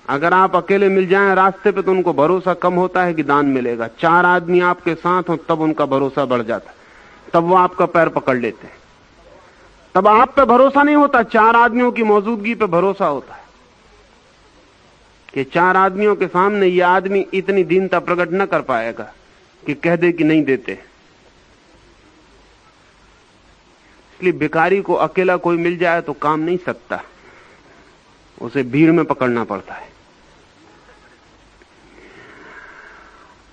B: अगर आप अकेले मिल जाएं रास्ते पे तो उनको भरोसा कम होता है कि दान मिलेगा। 4 आदमी आपके साथ हो तब उनका भरोसा बढ़ जाता, तब वो आपका पैर पकड़ लेते हैं। तब आप पे भरोसा नहीं होता, 4 आदमियों की मौजूदगी पे भरोसा होता है कि 4 आदमियों के सामने ये आदमी इतनी दीनता प्रकट न कर पाएगा कि कह दे कि नहीं देते। इसलिए भिखारी को अकेला कोई मिल जाए तो काम नहीं सकता, उसे भीड़ में पकड़ना पड़ता है।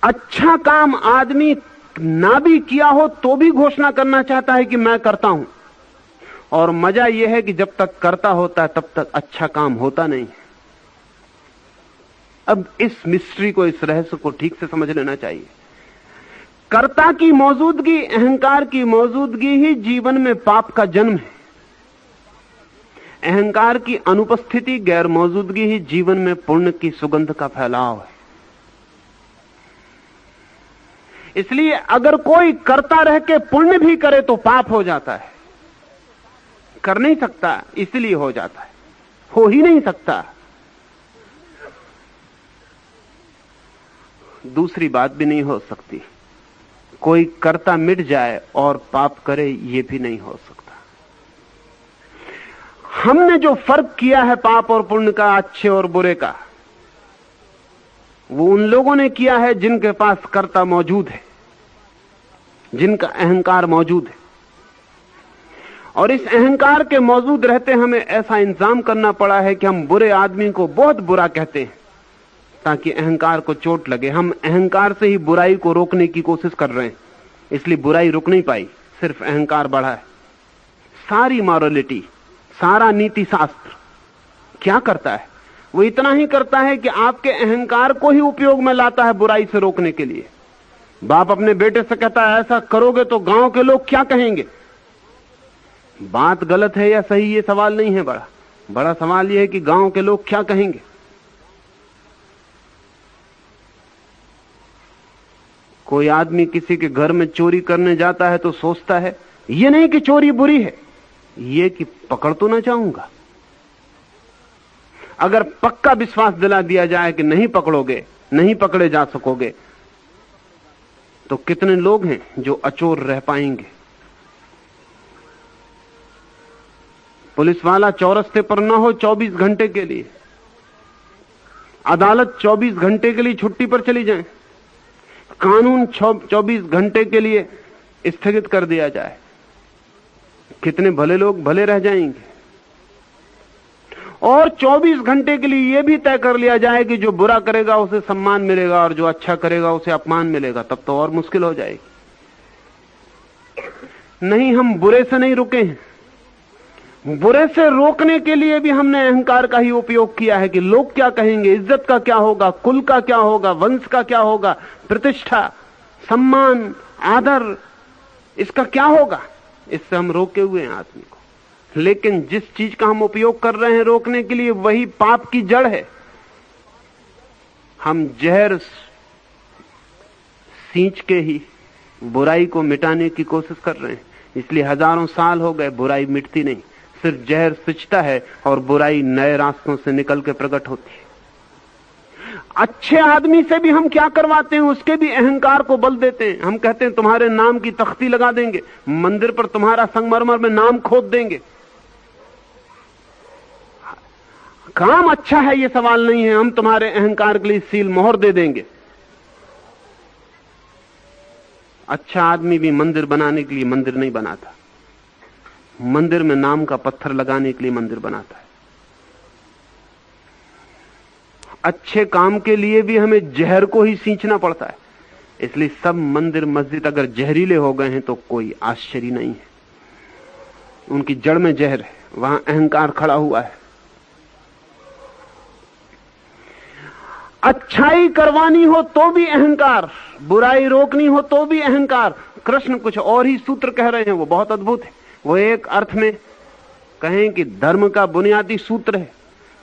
B: अच्छा काम आदमी ना भी किया हो तो भी घोषणा करना चाहता है कि मैं करता हूं। और मजा यह है कि जब तक करता होता है तब तक अच्छा काम होता नहीं। अब इस मिस्ट्री को, इस रहस्य को ठीक से समझ लेना चाहिए। कर्ता की मौजूदगी, अहंकार की मौजूदगी ही जीवन में पाप का जन्म है। अहंकार की अनुपस्थिति, गैर मौजूदगी ही जीवन में पुण्य की सुगंध का फैलाव है। इसलिए अगर कोई करता रह के पुण्य भी करे तो पाप हो जाता है। कर नहीं सकता इसलिए हो जाता है, हो ही नहीं सकता। दूसरी बात भी नहीं हो सकती, कोई कर्ता मिट जाए और पाप करे, ये भी नहीं हो सकता। हमने जो फर्क किया है पाप और पुण्य का, अच्छे और बुरे का, वो उन लोगों ने किया है जिनके पास कर्ता मौजूद है, जिनका अहंकार मौजूद है। और इस अहंकार के मौजूद रहते हमें ऐसा इंतजाम करना पड़ा है कि हम बुरे आदमी को बहुत बुरा कहते हैं ताकि अहंकार को चोट लगे। हम अहंकार से ही बुराई को रोकने की कोशिश कर रहे हैं, इसलिए बुराई रुक नहीं पाई, सिर्फ अहंकार बढ़ा है। सारी मॉरलिटी, सारा नीति शास्त्र क्या करता है? वो इतना ही करता है कि आपके अहंकार को ही उपयोग में लाता है बुराई से रोकने के लिए। बाप अपने बेटे से कहता है ऐसा करोगे तो गांव के लोग क्या कहेंगे। बात गलत है या सही ये सवाल नहीं है, बड़ा सवाल ये है कि गांव के लोग क्या कहेंगे। कोई आदमी किसी के घर में चोरी करने जाता है तो सोचता है ये नहीं कि चोरी बुरी है, ये कि पकड़ तो ना जाऊंगा। अगर पक्का विश्वास दिला दिया जाए कि नहीं पकड़ोगे, नहीं पकड़े जा सकोगे, तो कितने लोग हैं जो अचोर रह पाएंगे। पुलिस वाला चौरस्ते पर ना हो 24 घंटे के लिए, अदालत 24 घंटे के लिए छुट्टी पर चली जाए, कानून 24 घंटे के लिए स्थगित कर दिया जाए, कितने भले लोग भले रह जाएंगे। और 24 घंटे के लिए यह भी तय कर लिया जाए कि जो बुरा करेगा उसे सम्मान मिलेगा और जो अच्छा करेगा उसे अपमान मिलेगा, तब तो और मुश्किल हो जाएगी। नहीं, हम बुरे से नहीं रुके हैं। बुरे से रोकने के लिए भी हमने अहंकार का ही उपयोग किया है कि लोग क्या कहेंगे, इज्जत का क्या होगा, कुल का क्या होगा, वंश का क्या होगा, प्रतिष्ठा, सम्मान, आदर, इसका क्या होगा। इससे हम रोके हुए हैं आदमी को। लेकिन जिस चीज का हम उपयोग कर रहे हैं रोकने के लिए, वही पाप की जड़ है। हम जहर सींच के ही बुराई को मिटाने की कोशिश कर रहे हैं, इसलिए हजारों साल हो गए बुराई मिटती नहीं। सिर्फ जहर सिंचता है और बुराई नए रास्तों से निकल के प्रकट होती है। अच्छे आदमी से भी हम क्या करवाते हैं, उसके भी अहंकार को बल देते हैं। हम कहते हैं तुम्हारे नाम की तख्ती लगा देंगे, मंदिर पर तुम्हारा संगमरमर में नाम खोद देंगे। काम अच्छा है ये सवाल नहीं है, हम तुम्हारे अहंकार के लिए सील मोहर दे देंगे। अच्छा आदमी भी मंदिर बनाने के लिए मंदिर नहीं बनाता, मंदिर में नाम का पत्थर लगाने के लिए मंदिर बनाता है। अच्छे काम के लिए भी हमें जहर को ही सींचना पड़ता है। इसलिए सब मंदिर मस्जिद अगर जहरीले हो गए हैं तो कोई आश्चर्य नहीं है, उनकी जड़ में जहर है, वहां अहंकार खड़ा हुआ है। अच्छाई करवानी हो तो भी अहंकार, बुराई रोकनी हो तो भी अहंकार। कृष्ण कुछ और ही सूत्र कह रहे हैं, वो बहुत अद्भुत है। वो एक अर्थ में कहें कि धर्म का बुनियादी सूत्र है।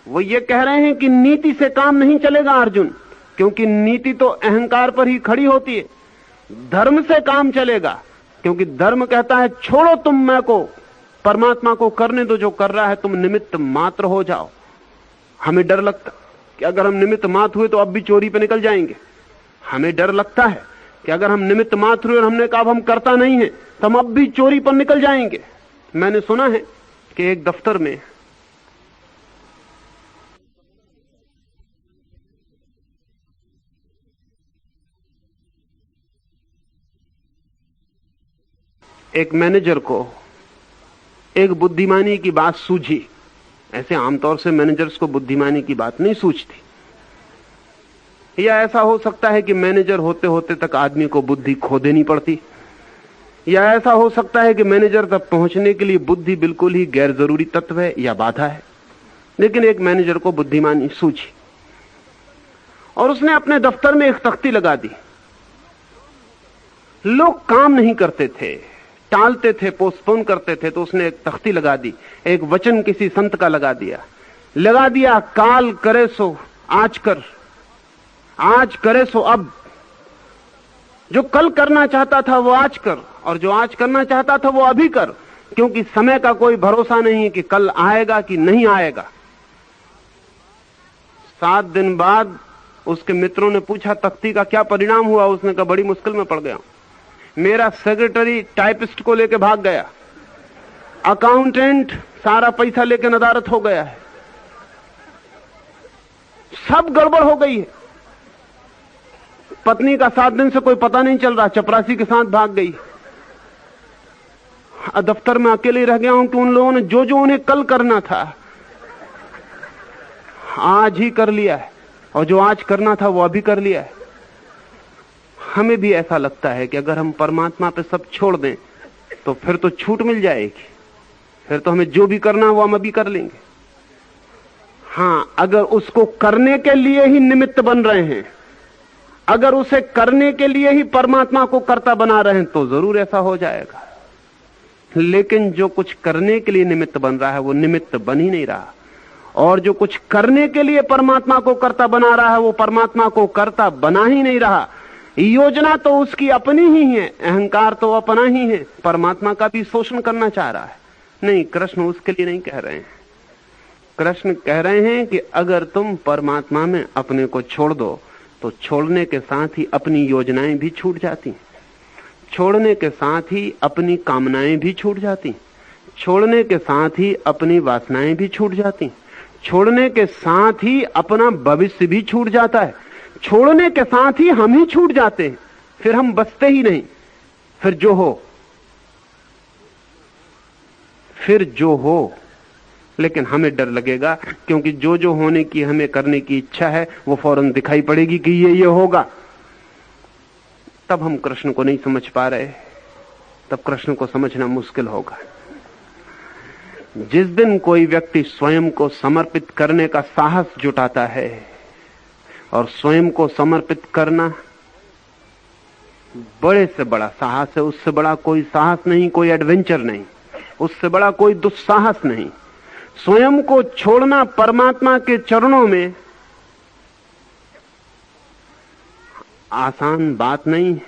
B: वो ये कह रहे हैं कि नीति से काम नहीं चलेगा अर्जुन, क्योंकि नीति तो अहंकार पर ही खड़ी होती है। धर्म से काम चलेगा, क्योंकि धर्म कहता है छोड़ो तुम मैं को, परमात्मा को करने दो जो कर रहा है, तुम निमित्त मात्र हो जाओ। हमें डर लगता कि अगर हम निमित्त मात्र हुए तो अब भी चोरी पे निकल जाएंगे। हमें डर लगता है कि अगर हम निमित्त मात्र हुए और हमने कहा अब हम करता नहीं है तो हम अब भी चोरी पर निकल जाएंगे। मैंने सुना है कि एक दफ्तर में एक मैनेजर को एक बुद्धिमानी की बात सूझी। ऐसे आमतौर से मैनेजर्स को बुद्धिमानी की बात नहीं सूझती, या ऐसा हो सकता है कि मैनेजर होते होते तक आदमी को बुद्धि खो देनी पड़ती, या ऐसा हो सकता है कि मैनेजर तक पहुंचने के लिए बुद्धि बिल्कुल ही गैर जरूरी तत्व है या बाधा है। लेकिन एक मैनेजर को बुद्धिमानी सूझी और उसने अपने दफ्तर में एक तख्ती लगा दी। लोग काम नहीं करते थे, टालते थे, पोस्टपोन करते थे, तो उसने एक तख्ती लगा दी, एक वचन किसी संत का लगा दिया, काल करे सो आज कर, आज करे सो अब। जो कल करना चाहता था वो आज कर, और जो आज करना चाहता था वो अभी कर, क्योंकि समय का कोई भरोसा नहीं है कि कल आएगा कि नहीं आएगा। 7 दिन बाद उसके मित्रों ने पूछा तख्ती का क्या परिणाम हुआ। उसने कहा बड़ी मुश्किल में पड़ गया, मेरा सेक्रेटरी टाइपिस्ट को लेकर भाग गया, अकाउंटेंट सारा पैसा लेकर नदारत हो गया है, सब गड़बड़ हो गई है। पत्नी का 7 दिन से कोई पता नहीं चल रहा, चपरासी के साथ भाग गई। दफ्तर में अकेले रह गया हूं कि उन लोगों ने जो जो उन्हें कल करना था आज ही कर लिया है, और जो आज करना था वो अभी कर लिया है। हमें भी ऐसा लगता है कि अगर हम परमात्मा पे सब छोड़ दें तो फिर तो छूट मिल जाएगी, फिर तो हमें जो भी करना वो हम अभी कर लेंगे। हां, अगर उसको करने के लिए ही निमित्त बन रहे हैं, अगर उसे करने के लिए ही परमात्मा को कर्ता बना रहे हैं तो जरूर ऐसा हो जाएगा। लेकिन जो कुछ करने के लिए निमित्त बन रहा है वो निमित्त बन ही नहीं रहा, और जो कुछ करने के लिए परमात्मा को कर्ता बना रहा है वो परमात्मा को कर्ता बना ही नहीं रहा। योजना तो उसकी अपनी ही है, अहंकार तो अपना ही है, परमात्मा का भी शोषण करना चाह रहा है। नहीं, कृष्ण उसके लिए नहीं कह रहे हैं। कृष्ण कह रहे हैं कि अगर तुम परमात्मा में अपने को छोड़ दो तो छोड़ने के साथ ही अपनी योजनाएं भी छूट जाती, छोड़ने के साथ ही अपनी कामनाएं भी छूट जाती, छोड़ने के साथ ही अपनी वासनाएं भी छूट जाती, छोड़ने के साथ ही अपना भविष्य भी छूट जाता है, छोड़ने के साथ ही हम ही छूट जाते हैं। फिर हम बचते ही नहीं, फिर जो हो। लेकिन हमें डर लगेगा, क्योंकि जो जो होने की हमें करने की इच्छा है वो फौरन दिखाई पड़ेगी कि ये होगा। तब हम कृष्ण को नहीं समझ पा रहे, तब कृष्ण को समझना मुश्किल होगा। जिस दिन कोई व्यक्ति स्वयं को समर्पित करने का साहस जुटाता है, और स्वयं को समर्पित करना बड़े से बड़ा साहस है, उससे बड़ा कोई साहस नहीं, कोई एडवेंचर नहीं, उससे बड़ा कोई दुस्साहस नहीं। स्वयं को छोड़ना परमात्मा के चरणों में आसान बात नहीं है,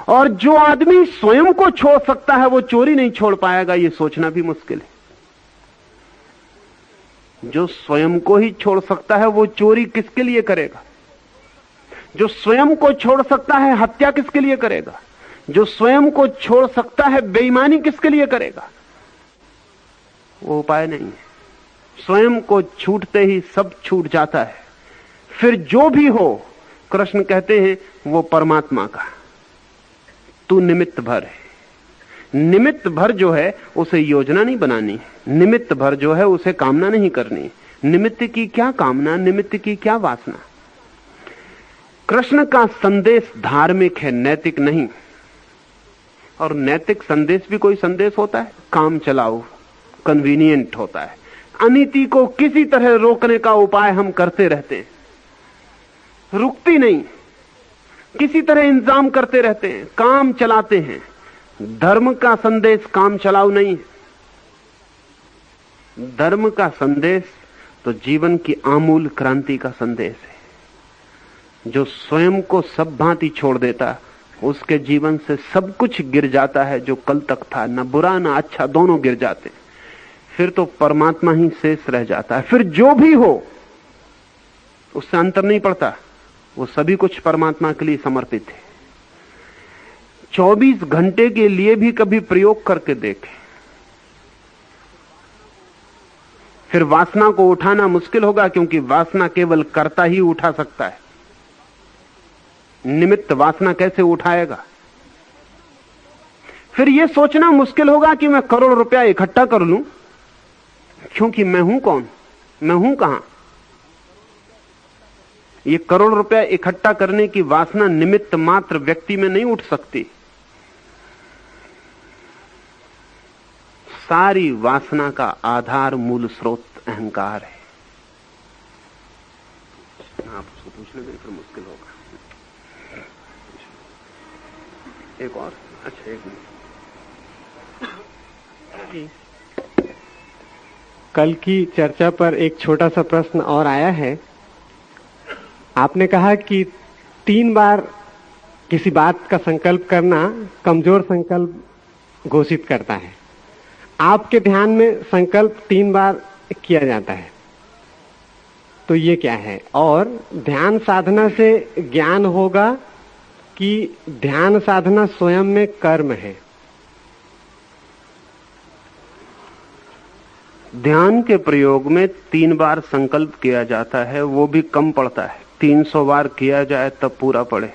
B: और जो आदमी स्वयं को छोड़ सकता है वो चोरी नहीं छोड़ पाएगा, ये सोचना भी मुश्किल है। जो स्वयं को ही छोड़ सकता है वो चोरी किसके लिए करेगा? जो स्वयं को छोड़ सकता है हत्या किसके लिए करेगा? जो स्वयं को छोड़ सकता है बेईमानी किसके लिए करेगा? वो उपाय नहीं है। स्वयं को छूटते ही सब छूट जाता है। फिर जो भी हो, कृष्ण कहते हैं वो परमात्मा का, तू निमित्त भर है। निमित्त भर जो है उसे योजना नहीं बनानी, निमित्त भर जो है उसे कामना नहीं करनी। निमित्त की क्या कामना, निमित्त की क्या वासना? कृष्ण का संदेश धार्मिक है, नैतिक नहीं। और नैतिक संदेश भी कोई संदेश होता है? काम चलाओ, कन्वीनियंट होता है। अनीति को किसी तरह रोकने का उपाय हम करते रहते हैं, रुकती नहीं, किसी तरह इंतजाम करते रहते हैं, काम चलाते हैं। धर्म का संदेश काम चलाओ नहीं है। धर्म का संदेश तो जीवन की आमूल क्रांति का संदेश है। जो स्वयं को सब भांति छोड़ देता, उसके जीवन से सब कुछ गिर जाता है जो कल तक था, न बुरा न अच्छा, दोनों गिर जाते। फिर तो परमात्मा ही शेष रह जाता है। फिर जो भी हो उससे अंतर नहीं पड़ता, वो सभी कुछ परमात्मा के लिए समर्पित है। 24 घंटे के लिए भी कभी प्रयोग करके देखें, फिर वासना को उठाना मुश्किल होगा, क्योंकि वासना केवल कर्ता ही उठा सकता है। निमित्त वासना कैसे उठाएगा? फिर यह सोचना मुश्किल होगा कि मैं करोड़ रुपया इकट्ठा कर लूं, क्योंकि मैं हूं कौन, मैं हूं कहां? ये करोड़ रुपया इकट्ठा करने की वासना निमित्त मात्र व्यक्ति में नहीं उठ सकती। सारी वासना का आधार, मूल स्रोत अहंकार है। आप उसको पूछ लेंगे फिर मुश्किल होगा। एक और, अच्छा एक मिनट।
C: कल की चर्चा पर एक छोटा सा प्रश्न और आया है। आपने कहा कि 3 बार किसी बात का संकल्प करना कमजोर संकल्प घोषित करता है। आपके ध्यान में संकल्प 3 बार किया जाता है, तो ये क्या है? और ध्यान साधना से ज्ञान होगा कि ध्यान साधना स्वयं में कर्म है?
B: ध्यान के प्रयोग में 3 बार संकल्प किया जाता है, वो भी कम पड़ता है। 300 बार किया जाए तब पूरा पड़े,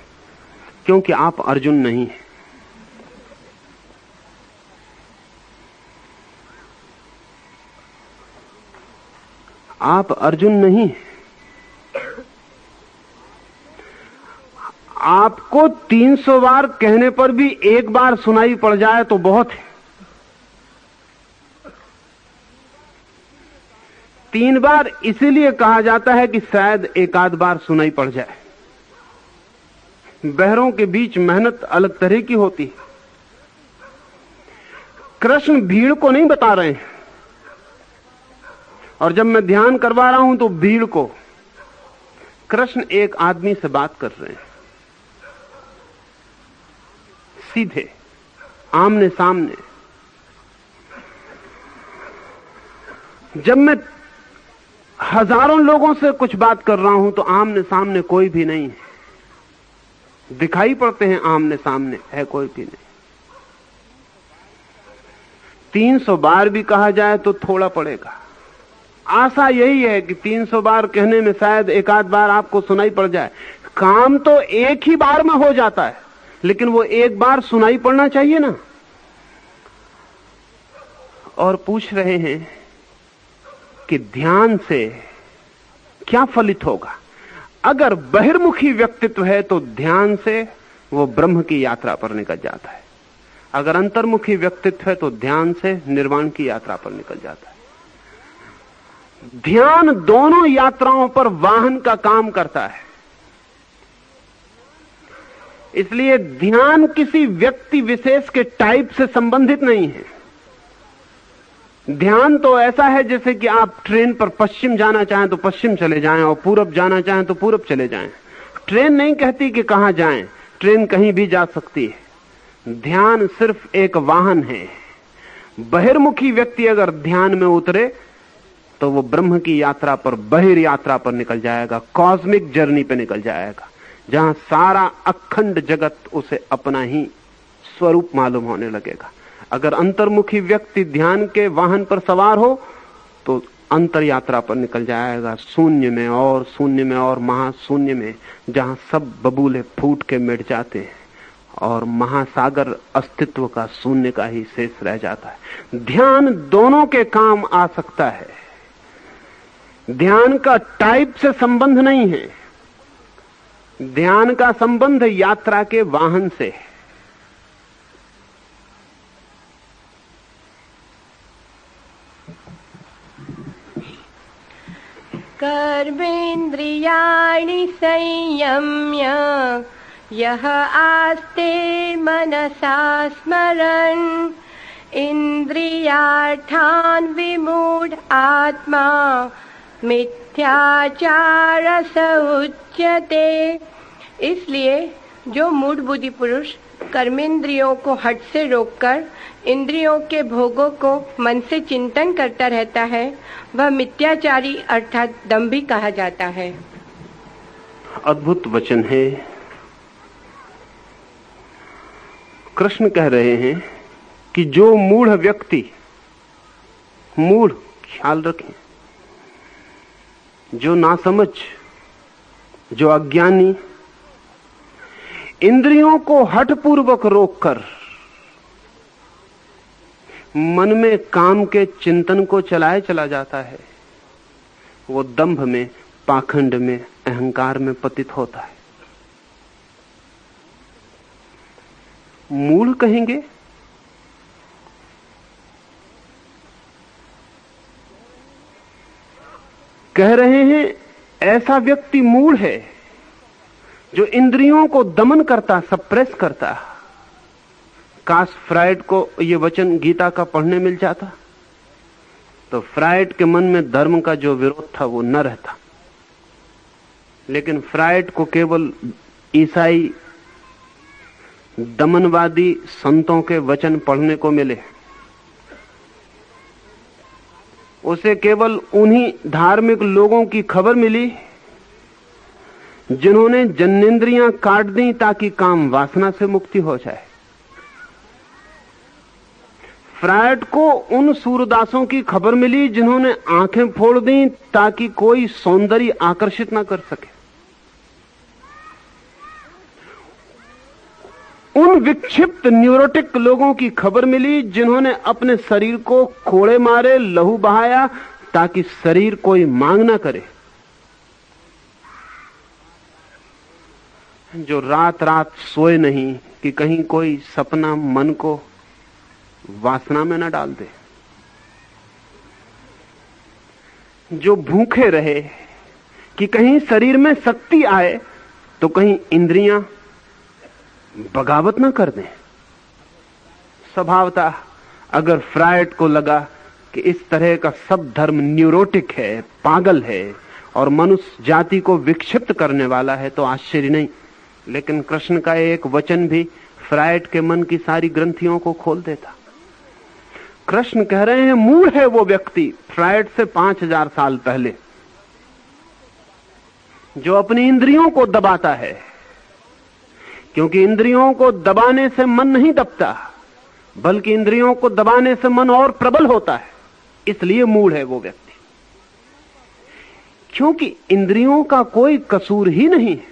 B: क्योंकि आप अर्जुन नहीं हैं। आप अर्जुन नहीं। आपको 300 बार कहने पर भी 1 बार सुनाई पड़ जाए तो बहुत है। 3 बार इसीलिए कहा जाता है कि शायद 1 आध बार सुनाई पड़ जाए। बहरों के बीच मेहनत अलग तरह की होती है। कृष्ण भीड़ को नहीं बता रहे हैं, और जब मैं ध्यान करवा रहा हूं तो भीड़ को, कृष्ण एक आदमी से बात कर रहे हैं, सीधे आमने सामने। जब मैं हजारों लोगों से कुछ बात कर रहा हूं तो आमने सामने कोई भी नहीं है। दिखाई पड़ते हैं आमने सामने, है कोई भी नहीं। 300 बार भी कहा जाए तो थोड़ा पड़ेगा। आशा यही है कि 300 बार कहने में शायद 1 आध बार आपको सुनाई पड़ जाए। काम तो एक ही बार में हो जाता है, लेकिन वो 1 बार सुनाई पड़ना चाहिए ना। और पूछ रहे हैं कि ध्यान से क्या फलित होगा। अगर बहिर्मुखी व्यक्तित्व है तो ध्यान से वो ब्रह्म की यात्रा पर निकल जाता है। अगर अंतर्मुखी व्यक्तित्व है तो ध्यान से निर्वाण की यात्रा पर निकल जाता है। ध्यान दोनों यात्राओं पर वाहन का काम करता है। इसलिए ध्यान किसी व्यक्ति विशेष के टाइप से संबंधित नहीं है। ध्यान तो ऐसा है जैसे कि आप ट्रेन पर पश्चिम जाना चाहें तो पश्चिम चले जाएं, और पूरब जाना चाहें तो पूरब चले जाएं। ट्रेन नहीं कहती कि कहां जाएं, ट्रेन कहीं भी जा सकती है। ध्यान सिर्फ एक वाहन है। बहिर्मुखी व्यक्ति अगर ध्यान में उतरे तो वो ब्रह्म की यात्रा पर, बहिर यात्रा पर निकल जाएगा, कॉस्मिक जर्नी पे निकल जाएगा, जहां सारा अखंड जगत उसे अपना ही स्वरूप मालूम होने लगेगा। अगर अंतर्मुखी व्यक्ति ध्यान के वाहन पर सवार हो तो अंतर यात्रा पर निकल जाएगा, शून्य में और महाशून्य में, जहां सब बबूले फूट के मिट जाते हैं और महासागर अस्तित्व का शून्य का ही शेष रह जाता है। ध्यान दोनों के काम आ सकता है। ध्यान का टाइप से संबंध नहीं है। ध्यान का संबंध यात्रा के वाहन से है।
A: कर्मेन्द्रियाणि संयम्य यः आस्ते मनसा स्मरन् इंद्रियार्थान् विमूढ़ आत्मा मिथ्याचार स उच्यते। इसलिए जो मूढ़ बुद्धि पुरुष कर्मेंद्रियों को हठ से रोककर इंद्रियों के भोगों को मन से चिंतन करता रहता है, वह मिथ्याचारी अर्थात दंभी कहा जाता है।
B: अद्भुत वचन है। कृष्ण कह रहे हैं कि जो मूढ़ व्यक्ति, मूढ़ ख्याल रखें, जो नासमझ, जो अज्ञानी, इंद्रियों को हठपूर्वक रोककर मन में काम के चिंतन को चलाए चला जाता है, वो दंभ में, पाखंड में, अहंकार में पतित होता है। मूढ़ कहेंगे? कह रहे हैं ऐसा व्यक्ति मूढ़ है जो इंद्रियों को दमन करता, सप्रेस करता। काश फ्राइड को यह वचन गीता का पढ़ने मिल जाता तो फ्राइड के मन में धर्म का जो विरोध था वो न रहता। लेकिन फ्राइड को केवल ईसाई दमनवादी संतों के वचन पढ़ने को मिले। उसे केवल उन्हीं धार्मिक लोगों की खबर मिली जिन्होंने जन्नेंद्रियां काट दी ताकि काम वासना से मुक्ति हो जाए। फ्रायड को उन सूरदासों की खबर मिली जिन्होंने आंखें फोड़ दी ताकि कोई सौंदर्य आकर्षित न कर सके। उन विक्षिप्त न्यूरोटिक लोगों की खबर मिली जिन्होंने अपने शरीर को कोड़े मारे, लहू बहाया ताकि शरीर कोई मांग ना करे। जो रात रात सोए नहीं कि कहीं कोई सपना मन को वासना में न डाल दे। जो भूखे रहे कि कहीं शरीर में शक्ति आए तो कहीं इंद्रियां बगावत न कर दें। स्वभावतः अगर फ्रायड को लगा कि इस तरह का सब धर्म न्यूरोटिक है, पागल है और मनुष्य जाति को विक्षिप्त करने वाला है तो आश्चर्य नहीं। लेकिन कृष्ण का एक वचन भी फ्रायड के मन की सारी ग्रंथियों को खोल देता। कृष्ण कह रहे हैं मूढ़ है वो व्यक्ति फ्रायड से 5000 साल पहले जो अपनी इंद्रियों को दबाता है, क्योंकि इंद्रियों को दबाने से मन नहीं दबता बल्कि इंद्रियों को दबाने से मन और प्रबल होता है। इसलिए मूढ़ है वो व्यक्ति, क्योंकि इंद्रियों का कोई कसूर ही नहीं है,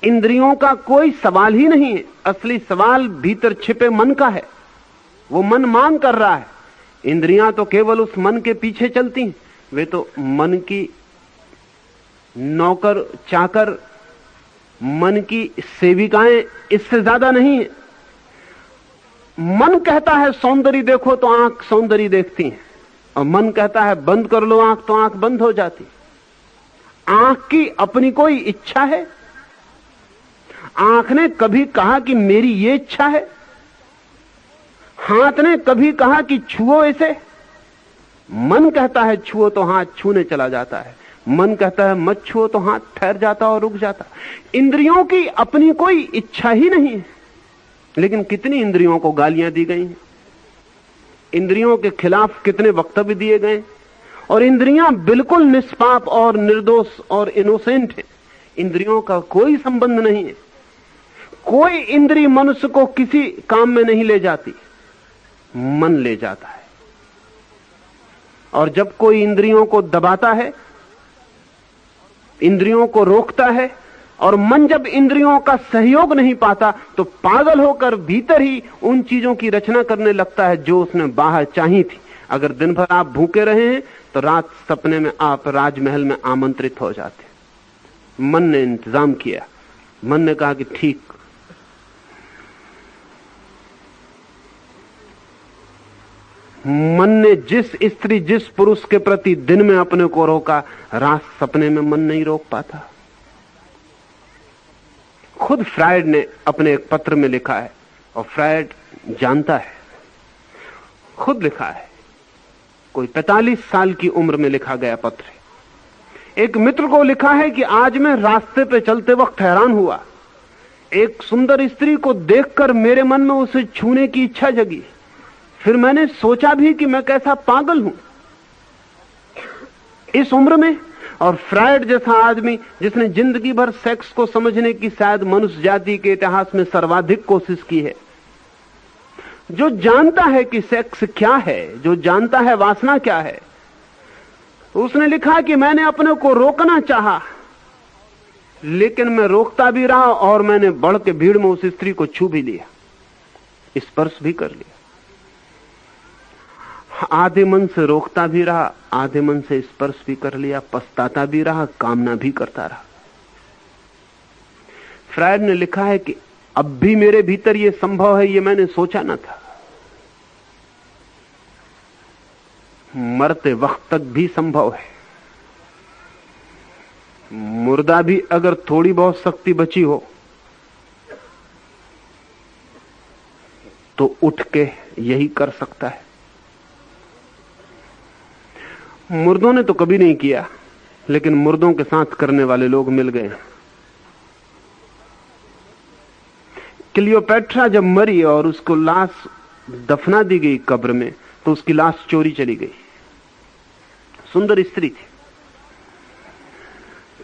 B: इंद्रियों का कोई सवाल ही नहीं है। असली सवाल भीतर छिपे मन का है। वो मन मांग कर रहा है। इंद्रियां तो केवल उस मन के पीछे चलती हैं, वे तो मन की नौकर चाकर, मन की सेविकाएं, इससे ज्यादा नहीं है। मन कहता है सौंदर्य देखो तो आंख सौंदर्य देखती है, और मन कहता है बंद कर लो आंख तो आंख बंद हो जाती। आंख की अपनी कोई इच्छा है? आंख ने कभी कहा कि मेरी ये इच्छा है? हाथ ने कभी कहा कि छुओ इसे? मन कहता है छुओ तो हाथ छूने चला जाता है, मन कहता है मत छुओ तो हाथ ठहर जाता और रुक जाता। इंद्रियों की अपनी कोई इच्छा ही नहीं है। लेकिन कितनी इंद्रियों को गालियां दी गई हैं, इंद्रियों के खिलाफ कितने वक्तव्य दिए गए, और इंद्रियां बिल्कुल निष्पाप और निर्दोष और इनोसेंट है। इंद्रियों का कोई संबंध नहीं है। कोई इंद्रिय मनुष्य को किसी काम में नहीं ले जाती, मन ले जाता है। और जब कोई इंद्रियों को दबाता है, इंद्रियों को रोकता है, और मन जब इंद्रियों का सहयोग नहीं पाता तो पागल होकर भीतर ही उन चीजों की रचना करने लगता है जो उसने बाहर चाही थी। अगर दिन भर आप भूखे रहे हैं तो रात सपने में आप राजमहल में आमंत्रित हो जाते। मन ने इंतजाम किया, मन ने कहा कि ठीक। मन ने जिस स्त्री जिस पुरुष के प्रति दिन में अपने को रोका, रात सपने में मन नहीं रोक पाता। खुद फ्रायड ने अपने एक पत्र में लिखा है, और फ्रायड जानता है, खुद लिखा है, कोई 45 साल की उम्र में लिखा गया पत्र है। एक मित्र को लिखा है कि आज मैं रास्ते पे चलते वक्त हैरान हुआ, एक सुंदर स्त्री को देखकर मेरे मन में उसे छूने की इच्छा जगी। फिर मैंने सोचा भी कि मैं कैसा पागल हूं इस उम्र में। और फ्रायड जैसा आदमी जिसने जिंदगी भर सेक्स को समझने की शायद मनुष्य जाति के इतिहास में सर्वाधिक कोशिश की है, जो जानता है कि सेक्स क्या है, जो जानता है वासना क्या है, तो उसने लिखा कि मैंने अपने को रोकना चाहा, लेकिन मैं रोकता भी रहा और मैंने बढ़ के भीड़ में उस स्त्री को छू भी लिया, स्पर्श भी कर लिया। आधे मन से रोकता भी रहा, आधे मन से स्पर्श भी कर लिया, पछताता भी रहा, कामना भी करता रहा। फ्रायड ने लिखा है कि अब भी मेरे भीतर यह संभव है, ये मैंने सोचा ना था। मरते वक्त तक भी संभव है। मुर्दा भी अगर थोड़ी बहुत शक्ति बची हो तो उठ के यही कर सकता है। मुर्दों ने तो कभी नहीं किया, लेकिन मुर्दों के साथ करने वाले लोग मिल गए। क्लियोपेट्रा जब मरी और उसको लाश दफना दी गई कब्र में, तो उसकी लाश चोरी चली गई। सुंदर स्त्री थी।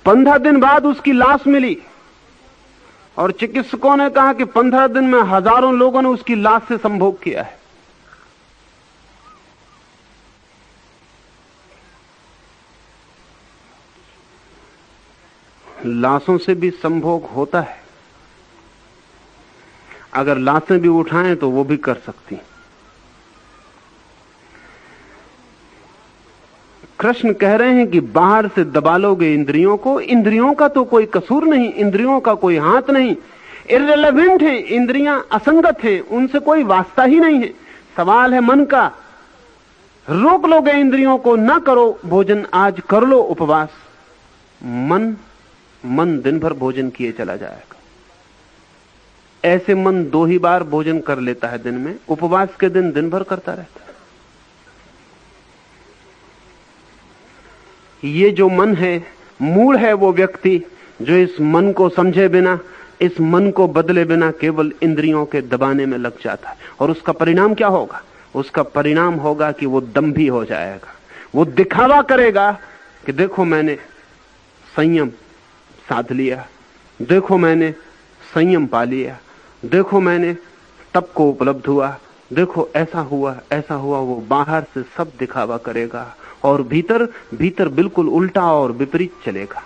B: 15 दिन बाद उसकी लाश मिली और चिकित्सकों ने कहा कि 15 दिन में हजारों लोगों ने उसकी लाश से संभोग किया है। लाशों से भी संभोग होता है। अगर लाशें भी उठाएं तो वो भी कर सकती। कृष्ण कह रहे हैं कि बाहर से दबा लोगे इंद्रियों को। इंद्रियों का तो कोई कसूर नहीं, इंद्रियों का कोई हाथ नहीं, इररिलेवेंट है, इंद्रियां असंगत हैं, उनसे कोई वास्ता ही नहीं है। सवाल है मन का। रोक लोगे इंद्रियों को, ना करो भोजन, आज कर लो उपवास, मन दिन भर भोजन किए चला जाएगा। ऐसे मन 2 ही बार भोजन कर लेता है दिन में, उपवास के दिन भर करता रहता है। ये जो मन है, मूढ़ है वो व्यक्ति जो इस मन को समझे बिना, इस मन को बदले बिना केवल इंद्रियों के दबाने में लग जाता है। और उसका परिणाम क्या होगा? उसका परिणाम होगा कि वो दंभी हो जाएगा। वो दिखावा करेगा कि देखो मैंने संयम साध लिया, देखो मैंने संयम पा लिया, देखो मैंने तप को उपलब्ध हुआ, देखो ऐसा हुआ ऐसा हुआ। वो बाहर से सब दिखावा करेगा और भीतर बिल्कुल उल्टा और विपरीत चलेगा।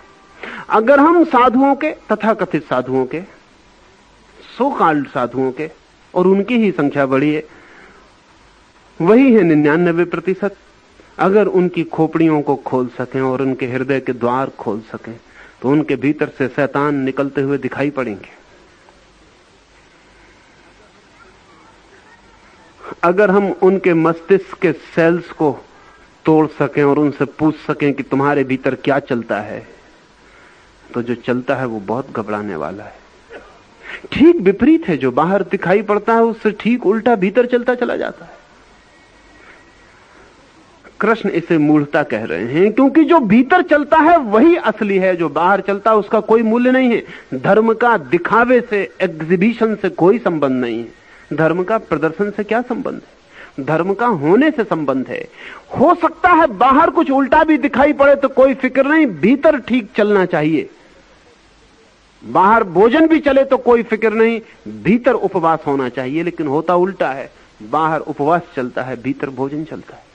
B: अगर हम साधुओं के, तथाकथित साधुओं के, सो कॉल्ड साधुओं के, और उनकी ही संख्या बढ़ी है, वही है 99%, अगर उनकी खोपड़ियों को खोल सकें और उनके हृदय के द्वार खोल सकें तो उनके भीतर से शैतान निकलते हुए दिखाई पड़ेंगे। अगर हम उनके मस्तिष्क के सेल्स को तोड़ सकें और उनसे पूछ सकें कि तुम्हारे भीतर क्या चलता है, तो जो चलता है वो बहुत घबराने वाला है। ठीक विपरीत है, जो बाहर दिखाई पड़ता है उससे ठीक उल्टा भीतर चलता चला जाता है। कृष्ण इसे मूढ़ता कह रहे हैं, क्योंकि जो भीतर चलता है वही असली है, जो बाहर चलता है उसका कोई मूल्य नहीं है। धर्म का दिखावे से, एग्जीबिशन से कोई संबंध नहीं है। धर्म का प्रदर्शन से क्या संबंध है? धर्म का होने से संबंध है। हो सकता है बाहर कुछ उल्टा भी दिखाई पड़े तो कोई फिक्र नहीं, भीतर ठीक चलना चाहिए। बाहर भोजन भी चले तो कोई फिक्र नहीं, भीतर उपवास होना चाहिए। लेकिन होता उल्टा है, बाहर उपवास चलता है, भीतर भोजन चलता है।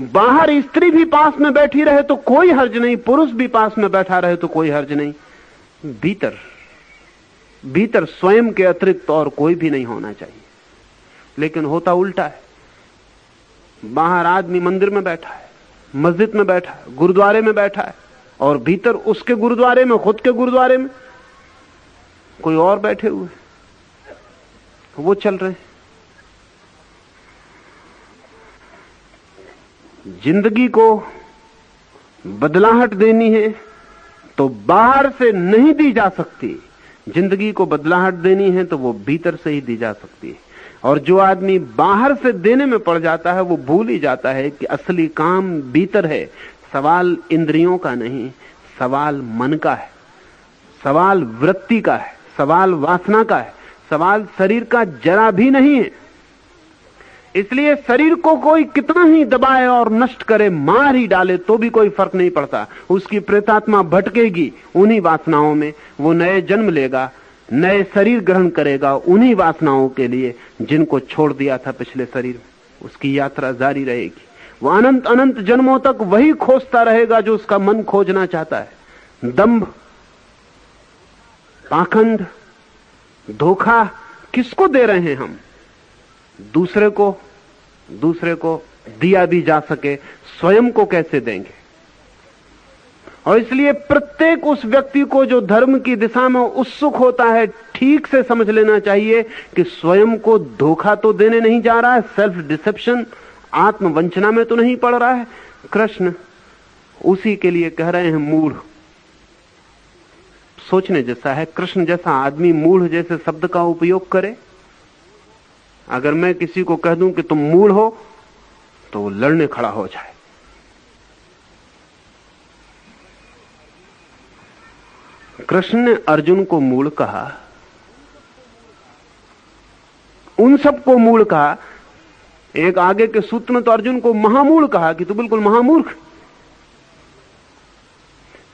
B: बाहर स्त्री भी पास में बैठी रहे तो कोई हर्ज नहीं, पुरुष भी पास में बैठा रहे तो कोई हर्ज नहीं। भीतर स्वयं के अतिरिक्त और कोई भी नहीं होना चाहिए। लेकिन होता उल्टा है। बाहर आदमी मंदिर में बैठा है, मस्जिद में बैठा है, गुरुद्वारे में बैठा है, और भीतर उसके गुरुद्वारे में, खुद के गुरुद्वारे में कोई और बैठे हुए, वो चल रहे हैं। जिंदगी को बदलाहट देनी है तो बाहर से नहीं दी जा सकती। जिंदगी को बदलाहट देनी है तो वो भीतर से ही दी जा सकती है। और जो आदमी बाहर से देने में पड़ जाता है वो भूल ही जाता है कि असली काम भीतर है। सवाल इंद्रियों का नहीं, सवाल मन का है, सवाल वृत्ति का है, सवाल वासना का है, सवाल शरीर का जरा भी नहीं है। इसलिए शरीर को कोई कितना ही दबाए और नष्ट करे, मार ही डाले, तो भी कोई फर्क नहीं पड़ता। उसकी प्रेतात्मा भटकेगी उन्हीं वासनाओं में, वो नए जन्म लेगा, नए शरीर ग्रहण करेगा उन्हीं वासनाओं के लिए जिनको छोड़ दिया था पिछले शरीर में। उसकी यात्रा जारी रहेगी। वो अनंत अनंत जन्मों तक वही खोजता रहेगा जो उसका मन खोजना चाहता है। दंभ, पाखंड, धोखा किसको दे रहे हैं हम? दूसरे को दिया भी जा सके, स्वयं को कैसे देंगे? और इसलिए प्रत्येक उस व्यक्ति को जो धर्म की दिशा में उत्सुक होता है, ठीक से समझ लेना चाहिए कि स्वयं को धोखा तो देने नहीं जा रहा है, सेल्फ डिसेप्शन, आत्मवंचना में तो नहीं पड़ रहा है। कृष्ण उसी के लिए कह रहे हैं मूढ़। सोचने जैसा है, कृष्ण जैसा आदमी मूढ़ जैसे शब्द का उपयोग करे। अगर मैं किसी को कह दूं कि तुम मूढ़ हो तो वो लड़ने खड़ा हो जाए। कृष्ण ने अर्जुन को मूढ़ कहा, उन सबको मूढ़ कहा। एक आगे के सूत्र में तो अर्जुन को महामूढ़ कहा कि तू बिल्कुल महामूर्ख।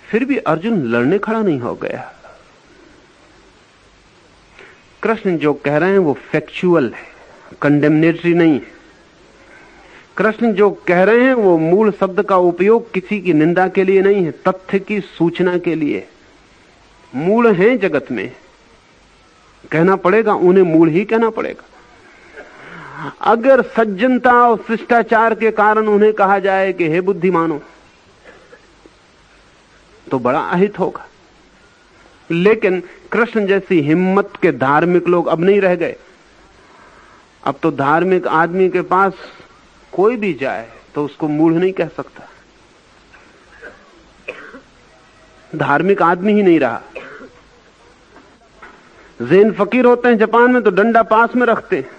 B: फिर भी अर्जुन लड़ने खड़ा नहीं हो गया। कृष्ण जो कह रहे हैं वो फैक्चुअल है, कंडेमनेटरी नहीं है। कृष्ण जो कह रहे हैं वो मूल शब्द का उपयोग किसी की निंदा के लिए नहीं है, तथ्य की सूचना के लिए। मूल हैं जगत में, कहना पड़ेगा, उन्हें मूल ही कहना पड़ेगा। अगर सज्जनता और शिष्टाचार के कारण उन्हें कहा जाए कि हे बुद्धिमानों, तो बड़ा अहित होगा। लेकिन कृष्ण जैसी हिम्मत के धार्मिक लोग अब नहीं रह गए। अब तो धार्मिक आदमी के पास कोई भी जाए तो उसको मूढ़ नहीं कह सकता। धार्मिक आदमी ही नहीं रहा। जैन फकीर होते हैं जापान में तो डंडा पास में रखते हैं,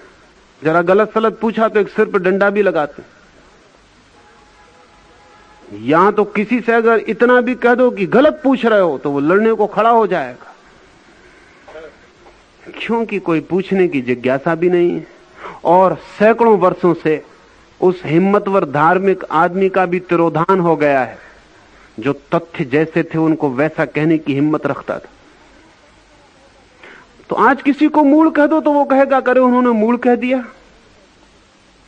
B: जरा गलत सलत पूछा तो एक सिर पर डंडा भी लगाते हैं। यहां तो किसी से अगर इतना भी कह दो कि गलत पूछ रहे हो तो वो लड़ने को खड़ा हो जाएगा, क्योंकि कोई पूछने की जिज्ञासा भी नहीं है। और सैकड़ों वर्षों से उस हिम्मतवर धार्मिक आदमी का भी तिरोधान हो गया है, जो तथ्य जैसे थे उनको वैसा कहने की हिम्मत रखता था। तो आज किसी को मूढ़ कह दो तो वो कहेगा, करे उन्होंने मूढ़ कह दिया,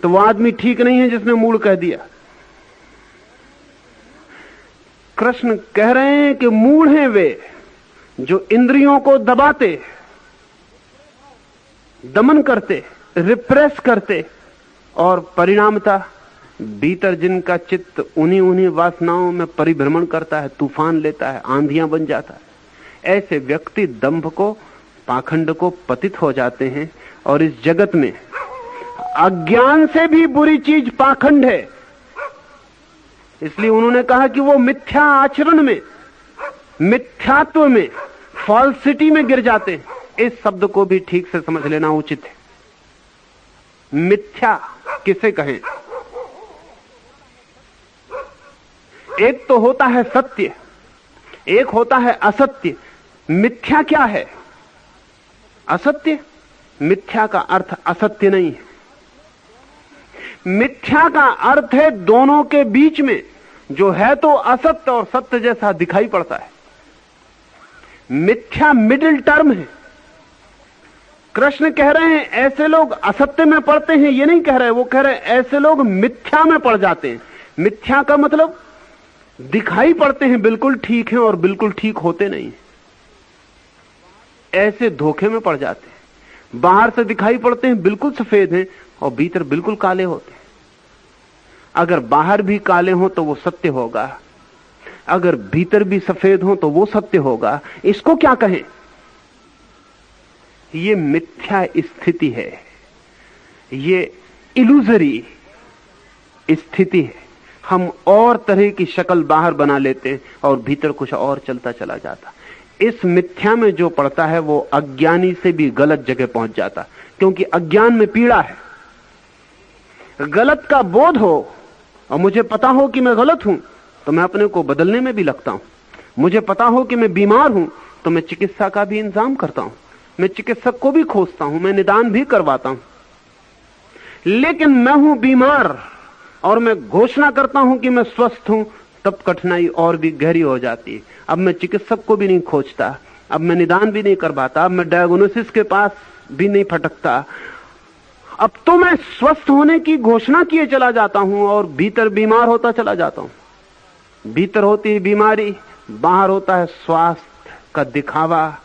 B: तो वो आदमी ठीक नहीं है जिसने मूढ़ कह दिया। कृष्ण कह रहे हैं कि मूढ़ हैं वे जो इंद्रियों को दबाते, दमन करते, रिप्रेस करते, और परिणामतः भीतर जिनका चित्त उन्हीं वासनाओं में परिभ्रमण करता है, तूफान लेता है, आंधियां बन जाता है। ऐसे व्यक्ति दंभ को, पाखंड को पतित हो जाते हैं। और इस जगत में अज्ञान से भी बुरी चीज पाखंड है। इसलिए उन्होंने कहा कि वो मिथ्या आचरण में, मिथ्यात्व में, फॉल्सिटी में गिर जाते हैं। इस शब्द को भी ठीक से समझ लेना उचित है। मिथ्या किसे कहें? एक तो होता है सत्य, एक होता है असत्य। मिथ्या क्या है? असत्य। मिथ्या का अर्थ असत्य नहीं है। मिथ्या का अर्थ है दोनों के बीच में, जो है तो असत्य और सत्य जैसा दिखाई पड़ता है। मिथ्या मिडिल टर्म है। कृष्ण कह रहे हैं ऐसे लोग असत्य में पड़ते हैं, ये नहीं कह रहे, वो कह रहे हैं ऐसे लोग मिथ्या में पड़ जाते हैं। मिथ्या का मतलब दिखाई पड़ते हैं बिल्कुल ठीक हैं और बिल्कुल ठीक होते नहीं। ऐसे धोखे में पड़ जाते हैं। बाहर से दिखाई पड़ते हैं बिल्कुल सफेद हैं और भीतर बिल्कुल काले होते हैं। अगर बाहर भी काले हों तो वो सत्य होगा, अगर भीतर भी सफेद हों तो वो सत्य होगा। इसको क्या कहें? ये मिथ्या स्थिति है, ये इल्यूजरी स्थिति है। हम और तरह की शक्ल बाहर बना लेते हैं और भीतर कुछ और चलता चला जाता। इस मिथ्या में जो पड़ता है वो अज्ञानी से भी गलत जगह पहुंच जाता, क्योंकि अज्ञान में पीड़ा है। गलत का बोध हो और मुझे पता हो कि मैं गलत हूं तो मैं अपने को बदलने में भी लगता हूं। मुझे पता हो कि मैं बीमार हूं तो मैं चिकित्सा का भी इंतजाम करता हूं, मैं चिकित्सक को भी खोजता हूं, मैं निदान भी करवाता हूं। लेकिन मैं हूं बीमार और मैं घोषणा करता हूं कि मैं स्वस्थ हूं, तब कठिनाई और भी गहरी हो जाती है। अब मैं चिकित्सक को भी नहीं खोजता, अब मैं निदान भी नहीं करवाता, अब मैं डायग्नोसिस के पास भी नहीं फटकता। अब तो मैं स्वस्थ होने की घोषणा किए चला जाता हूं और भीतर बीमार होता चला जाता हूं। भीतर होती है बीमारी, बाहर होता है स्वास्थ्य का दिखावा।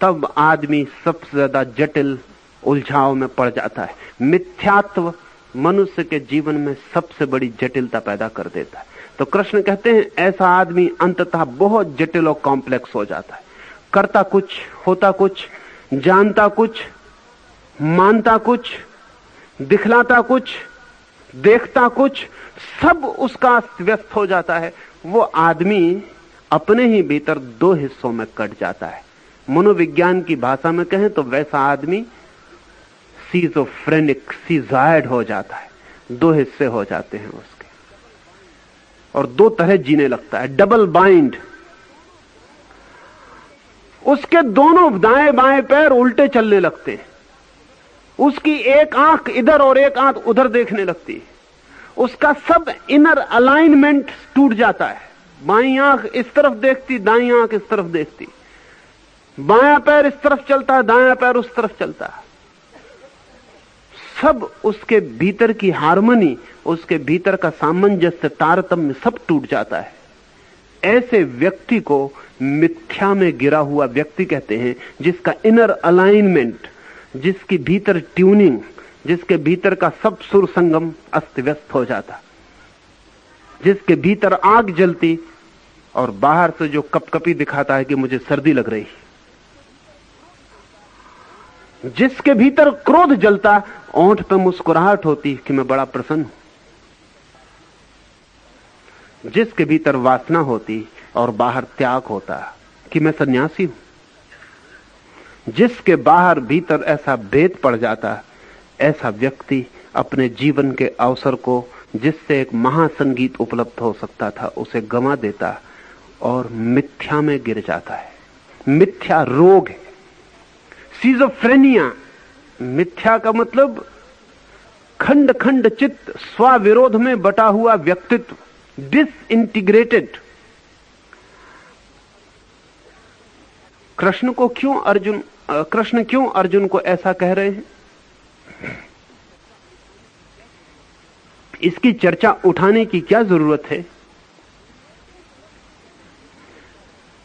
B: तब आदमी सबसे ज्यादा जटिल उलझाव में पड़ जाता है। मिथ्यात्व मनुष्य के जीवन में सबसे बड़ी जटिलता पैदा कर देता है। तो कृष्ण कहते हैं ऐसा आदमी अंततः बहुत जटिल और कॉम्प्लेक्स हो जाता है। करता कुछ, होता कुछ, जानता कुछ, मानता कुछ, दिखलाता कुछ, देखता कुछ, सब उसका व्यस्त हो जाता है। वो आदमी अपने ही भीतर दो हिस्सों में कट जाता है। मनोविज्ञान की भाषा में कहें तो वैसा आदमी सीजोफ्रेनिक, सीजायड हो जाता है। दो हिस्से हो जाते हैं उसके और दो तरह जीने लगता है, डबल बाइंड। उसके दोनों दाएं बाएं पैर उल्टे चलने लगते हैं, उसकी एक आंख इधर और एक आंख उधर देखने लगती है, उसका सब इनर अलाइनमेंट टूट जाता है। बाईं आंख इस तरफ देखती, दाईं आंख इस तरफ देखती, बायां पैर इस तरफ चलता है, दायां पैर उस तरफ चलता है। सब उसके भीतर की हार्मनी, उसके भीतर का सामंजस्य, तारतम्य सब टूट जाता है। ऐसे व्यक्ति को मिथ्या में गिरा हुआ व्यक्ति कहते हैं, जिसका इनर अलाइनमेंट, जिसकी भीतर ट्यूनिंग, जिसके भीतर का सब सुर संगम अस्त व्यस्त हो जाता, जिसके भीतर आग जलती और बाहर से जो कपकपी दिखाता है कि मुझे सर्दी लग रही, जिसके भीतर क्रोध जलता, ओंठ पे मुस्कुराहट होती कि मैं बड़ा प्रसन्न हूं, जिसके भीतर वासना होती और बाहर त्याग होता कि मैं सन्यासी हूं, जिसके बाहर भीतर ऐसा भेद पड़ जाता, ऐसा व्यक्ति अपने जीवन के अवसर को, जिससे एक महासंगीत उपलब्ध हो सकता था, उसे गंवा देता और मिथ्या में गिर जाता है। मिथ्या रोग है, सिजोफ्रेनिया। मिथ्या का मतलब खंड खंड चित्त, स्वविरोध में बटा हुआ व्यक्तित्व, डिसइंटीग्रेटेड। कृष्ण क्यों अर्जुन को ऐसा कह रहे हैं, इसकी चर्चा उठाने की क्या जरूरत है।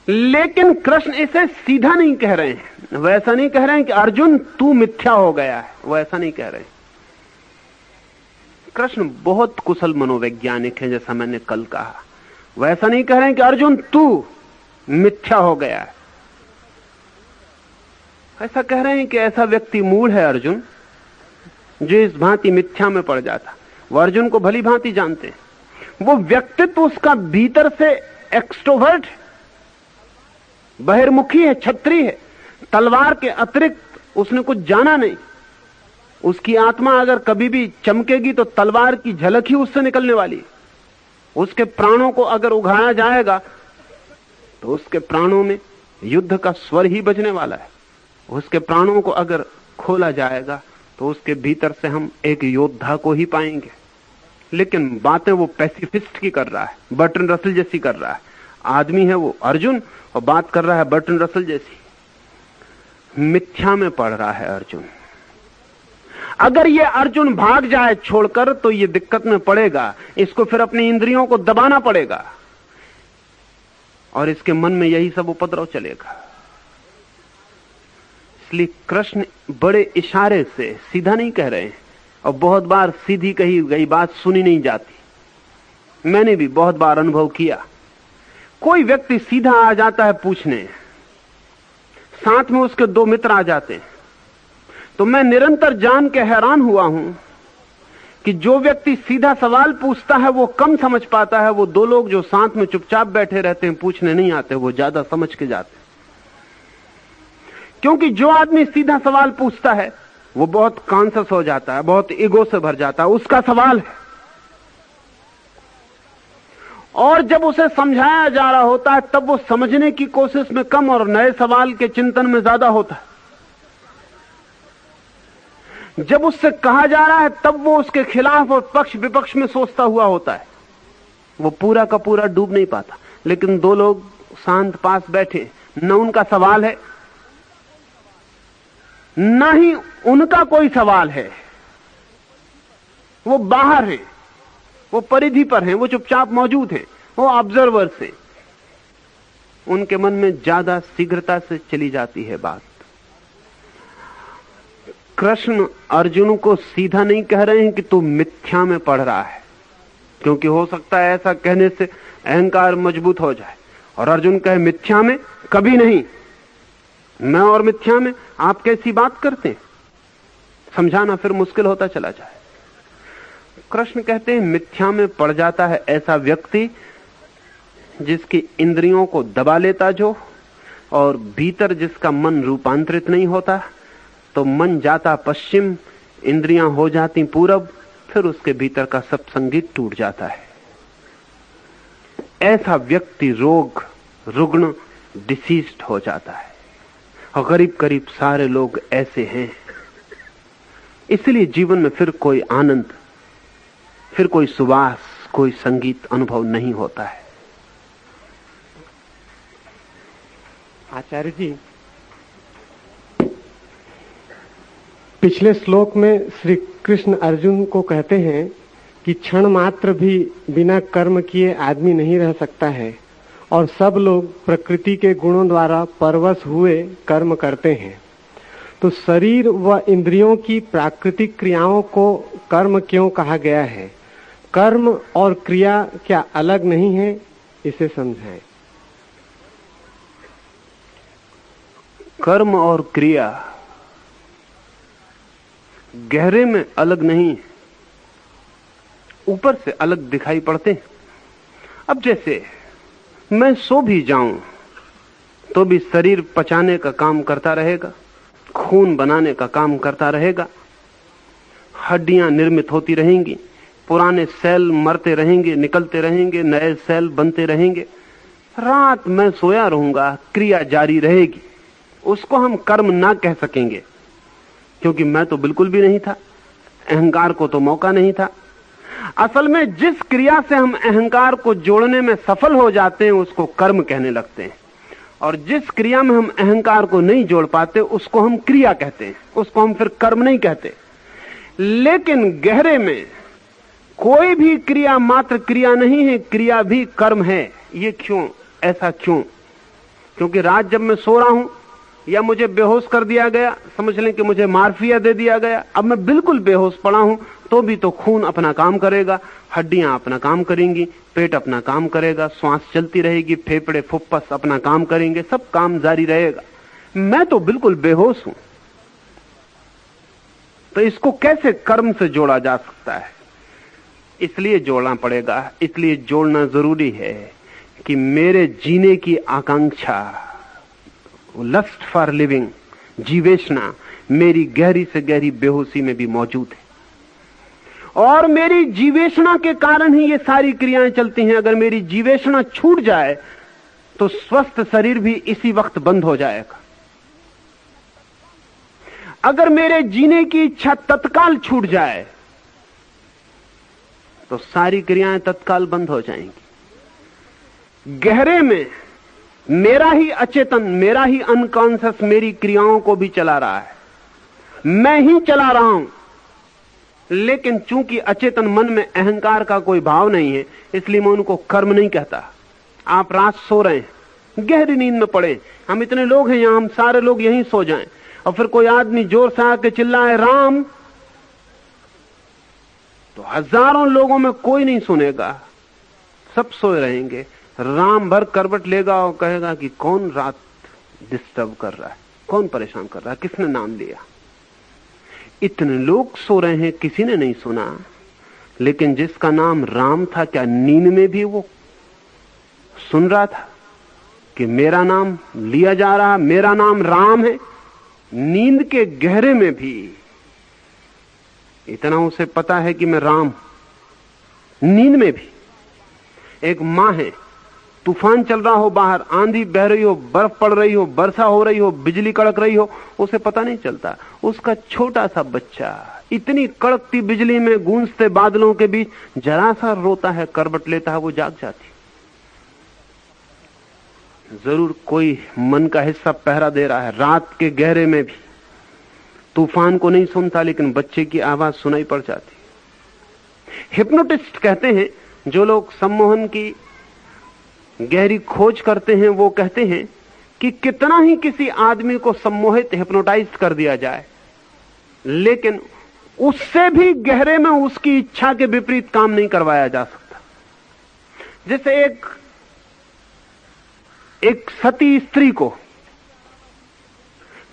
B: लेकिन कृष्ण इसे सीधा नहीं कह रहे हैं। वह ऐसा नहीं कह रहे हैं कि अर्जुन तू मिथ्या हो गया है, वह ऐसा नहीं कह रहे हैं। कृष्ण बहुत कुशल मनोवैज्ञानिक है, जैसा मैंने कल कहा। वह ऐसा नहीं कह रहे हैं कि अर्जुन तू मिथ्या हो गया है। ऐसा कह रहे हैं कि ऐसा व्यक्ति मूढ़ है अर्जुन, जो इस भांति मिथ्या में पड़ जाता। वो अर्जुन को भली भांति जानते हैं। वो व्यक्तित्व उसका भीतर से एक्सट्रोवर्ट है, बहिर्मुखी है, क्षत्रिय है। तलवार के अतिरिक्त उसने कुछ जाना नहीं। उसकी आत्मा अगर कभी भी चमकेगी तो तलवार की झलक ही उससे निकलने वाली है। उसके प्राणों को अगर उघाड़ा जाएगा तो उसके प्राणों में युद्ध का स्वर ही बजने वाला है। उसके प्राणों को अगर खोला जाएगा तो उसके भीतर से हम एक योद्धा को ही पाएंगे। लेकिन बातें वो पैसिफिस्ट की कर रहा है, बर्ट्रैंड रसल जैसी कर रहा है। आदमी है वो अर्जुन और बात कर रहा है बर्ट्रैंड रसल जैसी। मिथ्या में पड़ रहा है अर्जुन। अगर ये अर्जुन भाग जाए छोड़कर तो ये दिक्कत में पड़ेगा। इसको फिर अपनी इंद्रियों को दबाना पड़ेगा और इसके मन में यही सब उपद्रव चलेगा। इसलिए कृष्ण बड़े इशारे से, सीधा नहीं कह रहे हैं। और बहुत बार सीधी कही गई बात सुनी नहीं जाती। मैंने भी बहुत बार अनुभव किया। कोई व्यक्ति सीधा आ जाता है पूछने, साथ में उसके दो मित्र आ जाते हैं, तो मैं निरंतर जान के हैरान हुआ हूं कि जो व्यक्ति सीधा सवाल पूछता है वो कम समझ पाता है। वो दो लोग जो साथ में चुपचाप बैठे रहते हैं, पूछने नहीं आते, वो ज्यादा समझ के जाते हैं। क्योंकि जो आदमी सीधा सवाल पूछता है वो बहुत कॉन्शियस हो जाता है, बहुत ईगो से भर जाता है। उसका सवाल है और जब उसे समझाया जा रहा होता है तब वो समझने की कोशिश में कम और नए सवाल के चिंतन में ज्यादा होता है। जब उससे कहा जा रहा है तब वो उसके खिलाफ और पक्ष विपक्ष में सोचता हुआ होता है। वो पूरा का पूरा डूब नहीं पाता। लेकिन दो लोग शांत पास बैठे, न उनका सवाल है न ही उनका कोई सवाल है। वो बाहर हैं, वो परिधि पर हैं, वो चुपचाप मौजूद हैं, वो ऑब्जर्वर्स हैं। उनके मन में ज्यादा शीघ्रता से चली जाती है बात। कृष्ण अर्जुन को सीधा नहीं कह रहे हैं कि तू मिथ्या में पड़ रहा है, क्योंकि हो सकता है ऐसा कहने से अहंकार मजबूत हो जाए और अर्जुन कहे मिथ्या में, कभी नहीं, मैं और मिथ्या में आप कैसी बात करते हैं। समझाना फिर मुश्किल होता चला जाए। कृष्ण कहते हैं मिथ्या में पड़ जाता है ऐसा व्यक्ति जिसकी इंद्रियों को दबा लेता जो, और भीतर जिसका मन रूपांतरित नहीं होता। तो मन जाता पश्चिम, इंद्रियां हो जाती पूरब, फिर उसके भीतर का सब संगीत टूट जाता है। ऐसा व्यक्ति रुग्ण, डिसीज्ड हो जाता है। और करीब करीब सारे लोग ऐसे हैं। इसलिए जीवन में फिर कोई आनंद, फिर कोई सुवास, कोई संगीत अनुभव नहीं होता है।
C: आचार्य जी, पिछले श्लोक में श्री कृष्ण अर्जुन को कहते हैं कि क्षण मात्र भी बिना कर्म किए आदमी नहीं रह सकता है और सब लोग प्रकृति के गुणों द्वारा परवश हुए कर्म करते हैं। तो शरीर व इंद्रियों की प्राकृतिक क्रियाओं को कर्म क्यों कहा गया है? कर्म और क्रिया क्या अलग नहीं है? इसे समझाएं।
B: कर्म और क्रिया गहरे में अलग नहीं, ऊपर से अलग दिखाई पड़ते हैं। अब जैसे मैं सो भी जाऊं तो भी शरीर पचाने का काम करता रहेगा, खून बनाने का काम करता रहेगा, हड्डियां निर्मित होती रहेंगी, पुराने सेल मरते रहेंगे, निकलते रहेंगे, नए सेल बनते रहेंगे। रात मैं सोया रहूंगा, क्रिया जारी रहेगी। उसको हम कर्म ना कह सकेंगे क्योंकि मैं तो बिल्कुल भी नहीं था, अहंकार को तो मौका नहीं था। असल में जिस क्रिया से हम अहंकार को जोड़ने में सफल हो जाते हैं उसको कर्म कहने लगते हैं, और जिस क्रिया में हम अहंकार को नहीं जोड़ पाते उसको हम क्रिया कहते हैं, उसको हम फिर कर्म नहीं कहते। लेकिन गहरे में कोई भी क्रिया मात्र क्रिया नहीं है, क्रिया भी कर्म है। ये क्यों? ऐसा क्यों? क्योंकि रात जब मैं सो रहा हूं या मुझे बेहोश कर दिया गया, समझ लें कि मुझे मार्फिया दे दिया गया, अब मैं बिल्कुल बेहोश पड़ा हूं तो भी तो खून अपना काम करेगा, हड्डियां अपना काम करेंगी, पेट अपना काम करेगा, श्वास चलती रहेगी, फेफड़े फुफ्फस अपना काम करेंगे, सब काम जारी रहेगा। मैं तो बिल्कुल बेहोश हूं। तो इसको कैसे कर्म से जोड़ा जा सकता है? इसलिए जोड़ना पड़ेगा, इसलिए जोड़ना जरूरी है कि मेरे जीने की आकांक्षा, लस्ट फॉर लिविंग, जीवेशना मेरी गहरी से गहरी बेहोशी में भी मौजूद है, और मेरी जीवेशना के कारण ही ये सारी क्रियाएं चलती हैं। अगर मेरी जीवेशना छूट जाए तो स्वस्थ शरीर भी इसी वक्त बंद हो जाएगा। अगर मेरे जीने की इच्छा तत्काल छूट जाए तो सारी क्रियाएं तत्काल बंद हो जाएंगी। गहरे में मेरा ही अचेतन, मेरा ही अनकॉन्शियस मेरी क्रियाओं को भी चला रहा है, मैं ही चला रहा हूं। लेकिन चूंकि अचेतन मन में अहंकार का कोई भाव नहीं है, इसलिए मैं उनको कर्म नहीं कहता। आप रात सो रहे हैं, गहरी नींद में पड़े, हम इतने लोग हैं यहां, हम सारे लोग यहीं सो जाएं, और फिर कोई आदमी जोर से आके चिल्लाए राम, तो हजारों लोगों में कोई नहीं सुनेगा, सब सोए रहेंगे। राम भर करवट लेगा और कहेगा कि कौन रात डिस्टर्ब कर रहा है, कौन परेशान कर रहा है, किसने नाम लिया। इतने लोग सो रहे हैं, किसी ने नहीं सुना, लेकिन जिसका नाम राम था, क्या नींद में भी वो सुन रहा था कि मेरा नाम लिया जा रहा, मेरा नाम राम है? नींद के गहरे में भी इतना उसे पता है कि मैं राम। नींद में भी एक मां है, तूफान चल रहा हो बाहर, आंधी बह रही हो, बर्फ पड़ रही हो, वर्षा हो रही हो, बिजली कड़क रही हो, उसे पता नहीं चलता। उसका छोटा सा बच्चा इतनी कड़कती बिजली में गूंजते बादलों के बीच जरा सा रोता है, करवट लेता है, वो जाग जाती। जरूर कोई मन का हिस्सा पहरा दे रहा है। रात के गहरे में भी तूफान को नहीं सुनता, लेकिन बच्चे की आवाज सुनाई पड़ जाती। हिप्नोटिस्ट कहते हैं, जो लोग सम्मोहन की गहरी खोज करते हैं, वो कहते हैं कि कितना ही किसी आदमी को सम्मोहित, हिप्नोटाइज कर दिया जाए, लेकिन उससे भी गहरे में उसकी इच्छा के विपरीत काम नहीं करवाया जा सकता। जैसे एक सती स्त्री को,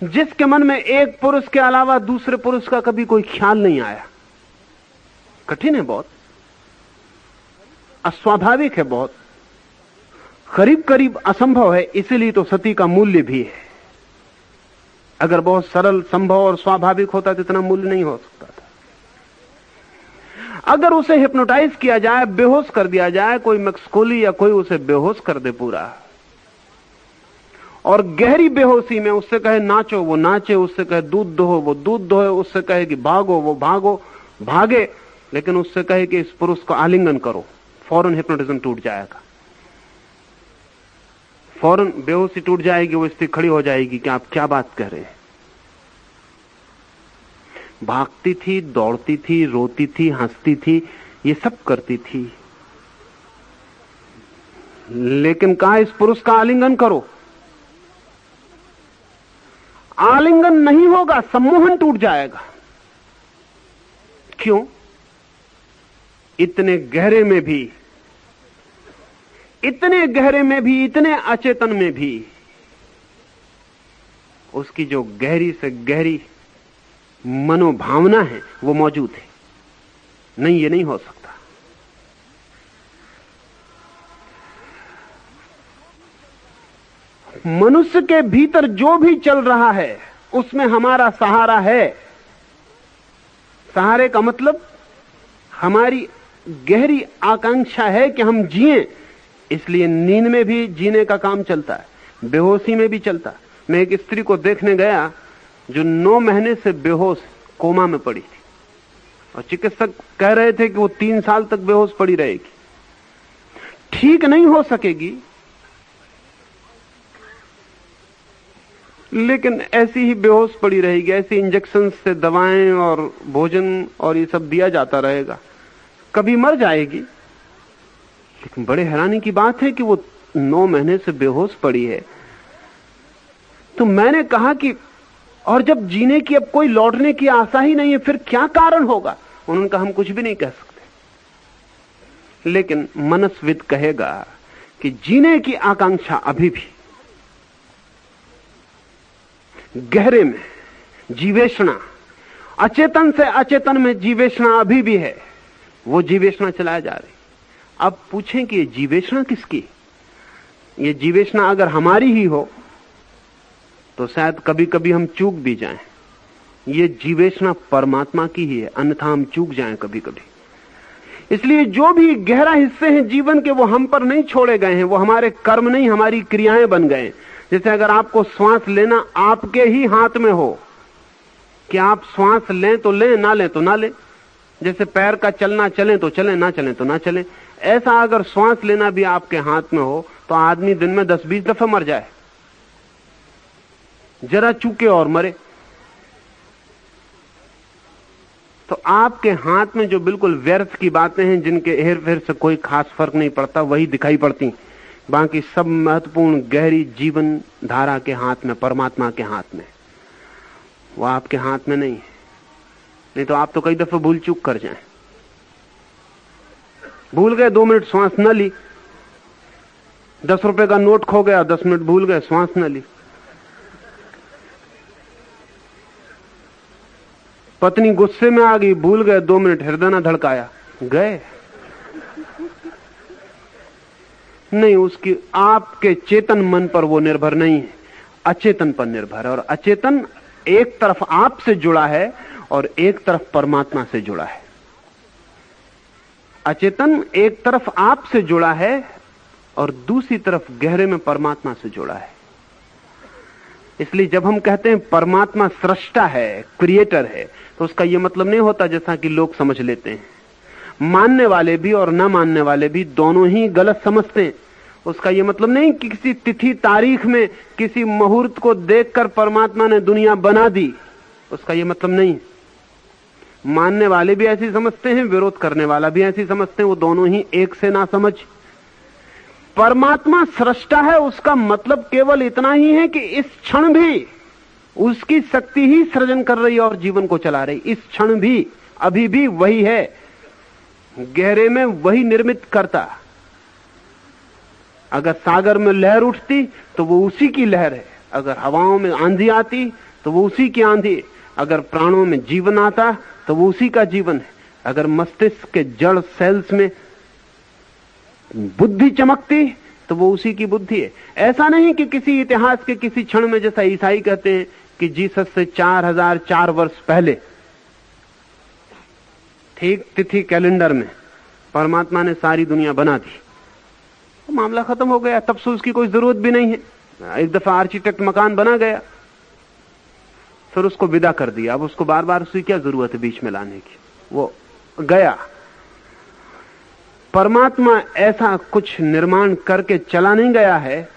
B: जिसके मन में एक पुरुष के अलावा दूसरे पुरुष का कभी कोई ख्याल नहीं आया, कठिन है, बहुत अस्वाभाविक है, बहुत करीब करीब असंभव है। इसीलिए तो सती का मूल्य भी है। अगर बहुत सरल, संभव और स्वाभाविक होता तो इतना मूल्य नहीं हो सकता था। अगर उसे हिप्नोटाइज किया जाए, बेहोश कर दिया जाए, कोई मैक्सकोली या कोई उसे बेहोश कर दे पूरा, और गहरी बेहोशी में उससे कहे नाचो वो नाचे, उससे कहे दूध दोहो वो दूध दोहे, उससे कहे कि भागो वो भागे, लेकिन उससे कहे कि इस पुरुष को आलिंगन करो, फौरन हिप्नोटिज्म टूट जाएगा, फौरन बेहोशी टूट जाएगी। वो स्त्री खड़ी हो जाएगी कि आप क्या बात कह रहे हैं। भागती थी, दौड़ती थी, रोती थी, हंसती थी, ये सब करती थी, लेकिन कहा इस पुरुष का आलिंगन करो। आलिंगन नहीं होगा, सम्मोहन टूट जाएगा। क्यों? इतने गहरे में भी, इतने अचेतन में भी उसकी जो गहरी से गहरी मनोभावना है वो मौजूद है। नहीं, ये नहीं हो सकता। मनुष्य के भीतर जो भी चल रहा है उसमें हमारा सहारा है। सहारे का मतलब हमारी गहरी आकांक्षा है कि हम जिएं, इसलिए नींद में भी जीने का काम चलता है, बेहोशी में भी चलता है। मैं एक स्त्री को देखने गया जो 9 महीने से बेहोश कोमा में पड़ी थी, और चिकित्सक कह रहे थे कि वो 3 साल तक बेहोश पड़ी रहेगी, ठीक नहीं हो सकेगी, लेकिन ऐसी ही बेहोश पड़ी रहेगी। ऐसी इंजेक्शन से दवाएं और भोजन और ये सब दिया जाता रहेगा, कभी मर जाएगी। लेकिन बड़े हैरानी की बात है कि वो 9 महीने से बेहोश पड़ी है। तो मैंने कहा कि और जब जीने की अब कोई लौटने की आशा ही नहीं है, फिर क्या कारण होगा? उन्होंने कहा हम कुछ भी नहीं कह सकते, लेकिन मनस्विद कहेगा कि जीने की आकांक्षा अभी भी, गहरे में जीवेषणा, अचेतन से अचेतन में जीवेषणा अभी भी है। वो जीवेषणा चलाया जा रही। अब पूछें कि ये जीवेषणा किसकी? ये जीवेषणा अगर हमारी ही हो तो शायद कभी कभी हम चूक भी जाएं। ये जीवेषणा परमात्मा की ही है, अन्यथा हम चूक जाएं कभी कभी। इसलिए जो भी गहरा हिस्से हैं जीवन के, वो हम पर नहीं छोड़े गए हैं, वो हमारे कर्म नहीं, हमारी क्रियाएं बन गए। जैसे अगर आपको श्वास लेना आपके ही हाथ में हो कि आप श्वास लें तो लें, ना लें तो ना लें, जैसे पैर का चलना चले तो चले, ना चले तो ना चले, ऐसा अगर श्वास लेना भी आपके हाथ में हो तो आदमी दिन में 10-20 दफे मर जाए, जरा चूके और मरे। तो आपके हाथ में जो बिल्कुल व्यर्थ की बातें हैं, जिनके हेर फेर से कोई खास फर्क नहीं पड़ता, वही दिखाई पड़ती। बाकी सब महत्वपूर्ण गहरी जीवन धारा के हाथ में, परमात्मा के हाथ में, वो आपके हाथ में नहीं है। नहीं तो आप तो कई दफे भूल चूक कर जाएं। भूल गए 2 मिनट श्वास न ली, 10 रुपए का नोट खो गया, 10 मिनट भूल गए, श्वास न ली। पत्नी गुस्से में आ गई, भूल गए, 2 मिनट हृदय न धड़काया, गए नहीं। उसकी आपके चेतन मन पर वो निर्भर नहीं है, अचेतन पर निर्भर है। और अचेतन एक तरफ आपसे जुड़ा है और एक तरफ परमात्मा से जुड़ा है। अचेतन एक तरफ आपसे जुड़ा है और दूसरी तरफ गहरे में परमात्मा से जुड़ा है। इसलिए जब हम कहते हैं परमात्मा सृष्टा है, क्रिएटर है, तो उसका यह मतलब नहीं होता जैसा कि लोग समझ लेते हैं। मानने वाले भी और न मानने वाले भी दोनों ही गलत समझते हैं। उसका यह मतलब नहीं कि किसी तिथि तारीख में किसी मुहूर्त को देखकर परमात्मा ने दुनिया बना दी, उसका यह मतलब नहीं। मानने वाले भी ऐसी समझते हैं, विरोध करने वाला भी ऐसी समझते हैं, वो दोनों ही एक से ना समझ। परमात्मा सृष्टा है, उसका मतलब केवल इतना ही है कि इस क्षण भी उसकी शक्ति ही सृजन कर रही है और जीवन को चला रही। इस क्षण भी, अभी भी वही है, गहरे में वही निर्मित करता। अगर सागर में लहर उठती तो वो उसी की लहर है, अगर हवाओं में आंधी आती तो वो उसी की आंधी है, अगर प्राणों में जीवन आता तो वो उसी का जीवन है, अगर मस्तिष्क के जड़ सेल्स में बुद्धि चमकती तो वो उसी की बुद्धि है। ऐसा नहीं कि किसी इतिहास के किसी क्षण में, जैसा ईसाई कहते हैं कि जीसस से 4004 वर्ष पहले ठीक तिथि कैलेंडर में परमात्मा ने सारी दुनिया बना दी, तो मामला खत्म हो गया, तब से उसकी कोई जरूरत भी नहीं है। एक दफा आर्किटेक्ट मकान बना गया, फिर उसको विदा कर दिया। अब उसको बार बार उसकी क्या जरूरत है बीच में लाने की, वो गया। परमात्मा ऐसा कुछ निर्माण करके चला नहीं गया है।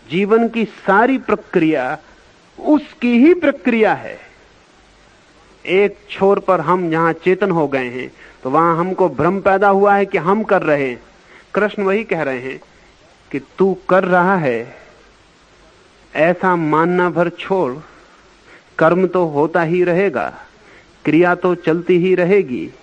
B: जीवन की सारी प्रक्रिया उसकी ही प्रक्रिया है। एक छोर पर हम यहां चेतन हो गए हैं तो वहां हमको भ्रम पैदा हुआ है कि हम कर रहे हैं। कृष्ण वही कह रहे हैं कि तू कर रहा है ऐसा मानना भर छोड़, कर्म तो होता ही रहेगा, क्रिया तो चलती ही रहेगी।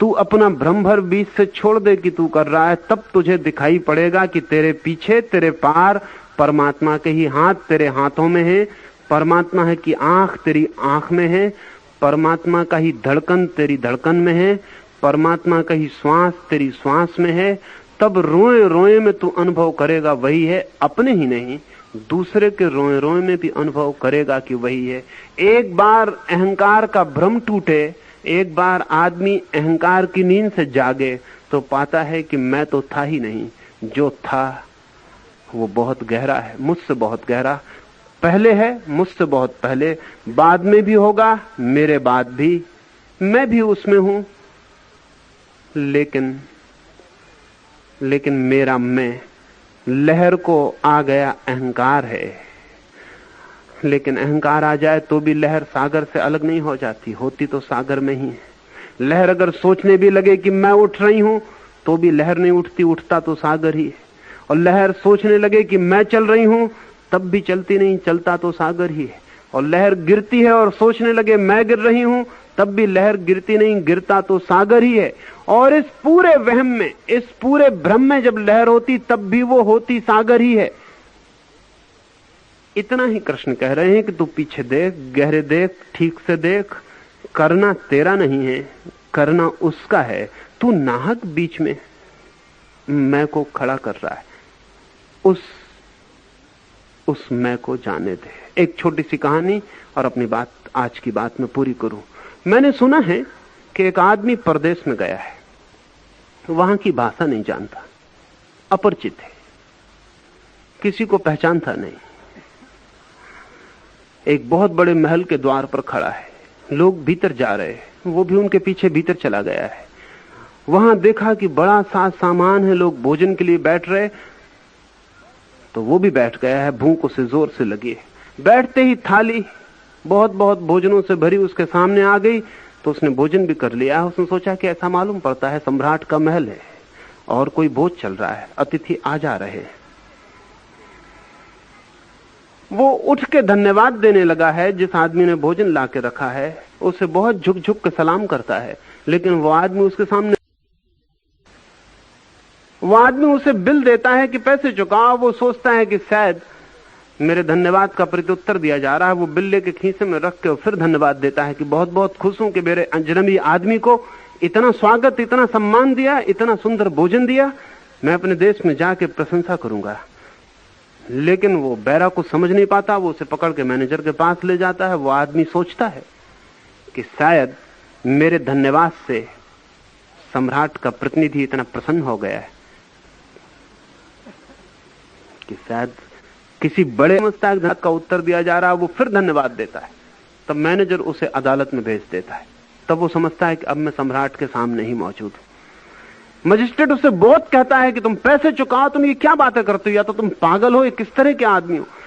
B: तू अपना भ्रम भर बीच से छोड़ दे कि तू कर रहा है, तब तुझे दिखाई पड़ेगा कि तेरे पीछे, तेरे पार परमात्मा के ही हाथ तेरे हाथों में है, परमात्मा है कि आंख तेरी आंख में है, परमात्मा का ही धड़कन तेरी धड़कन में है, परमात्मा का ही श्वास तेरी श्वास में है। तब रोए रोए में तू अनुभव करेगा वही है, अपने ही नहीं दूसरे के रोए रोए में भी अनुभव करेगा कि वही है। एक बार अहंकार का भ्रम टूटे, एक बार आदमी अहंकार की नींद से जागे तो पाता है कि मैं तो था ही नहीं, जो था वो बहुत गहरा है, मुझसे बहुत गहरा, पहले है मुझसे बहुत पहले, बाद में भी होगा, मेरे बाद भी, मैं भी उसमें हूं, लेकिन मेरा मैं, लहर को आ गया अहंकार है। लेकिन अहंकार आ जाए तो भी लहर सागर से अलग नहीं हो जाती, होती तो सागर में ही है। लहर अगर सोचने भी लगे कि मैं उठ रही हूं तो भी लहर नहीं उठती, उठता तो सागर ही है। और लहर सोचने लगे कि मैं चल रही हूं तब भी चलती नहीं, चलता तो सागर ही है। और लहर गिरती है और सोचने लगे मैं गिर रही हूं तब भी लहर गिरती नहीं, गिरता तो सागर ही है। और इस पूरे वहम में, इस पूरे भ्रम में जब लहर होती तब भी वो होती सागर ही है। इतना ही कृष्ण कह रहे हैं कि तू पीछे देख, गहरे देख, ठीक से देख, करना तेरा नहीं है, करना उसका है। तू नाहक बीच में मैं को खड़ा कर रहा है, उस मैं को जाने दे। एक छोटी सी कहानी और अपनी बात आज की बात में पूरी करूं। मैंने सुना है कि एक आदमी परदेश में गया है, वहां की भाषा नहीं जानता, अपरिचित है, किसी को पहचानता नहीं। एक बहुत बड़े महल के द्वार पर खड़ा है, लोग भीतर जा रहे हैं, वो भी उनके पीछे भीतर चला गया है। वहां देखा कि बड़ा सा सामान है, लोग भोजन के लिए बैठ रहे, तो वो भी बैठ गया है, भूख उसे जोर से लगी है। बैठते ही थाली बहुत बहुत भोजनों से भरी उसके सामने आ गई तो उसने भोजन भी कर लिया। उसने सोचा कि ऐसा मालूम पड़ता है सम्राट का महल है और कोई भोज चल रहा है, अतिथि आ जा रहे हैं। वो उठ के धन्यवाद देने लगा है जिस आदमी ने भोजन ला के रखा है, उसे बहुत झुक झुक के सलाम करता है। लेकिन वो आदमी उसके सामने, वो आदमी उसे बिल देता है कि पैसे चुकाओ। वो सोचता है कि शायद मेरे धन्यवाद का प्रत्युत्तर दिया जा रहा है। वो बिल लेके खीसे में रख के फिर धन्यवाद देता है कि बहुत बहुत खुश हूं कि मेरे अजनबी आदमी को इतना स्वागत, इतना सम्मान दिया, इतना सुंदर भोजन दिया, मैं अपने देश में जाके प्रशंसा करूंगा। लेकिन वो बैरा को समझ नहीं पाता, वो उसे पकड़ के मैनेजर के पास ले जाता है। वो आदमी सोचता है कि शायद मेरे धन्यवाद से सम्राट का प्रतिनिधि इतना प्रसन्न हो गया है कि शायद किसी बड़े समझता है धन्यवाद का उत्तर दिया जा रहा है। वो फिर धन्यवाद देता है, तब मैनेजर उसे अदालत में भेज देता है। तब वो समझता है कि अब मैं सम्राट के सामने ही मौजूद हूं। मजिस्ट्रेट उससे बहुत कहता है कि तुम पैसे चुकाओ, तुम ये क्या बातें करते हो, या तो तुम पागल हो, या किस तरह के आदमी हो।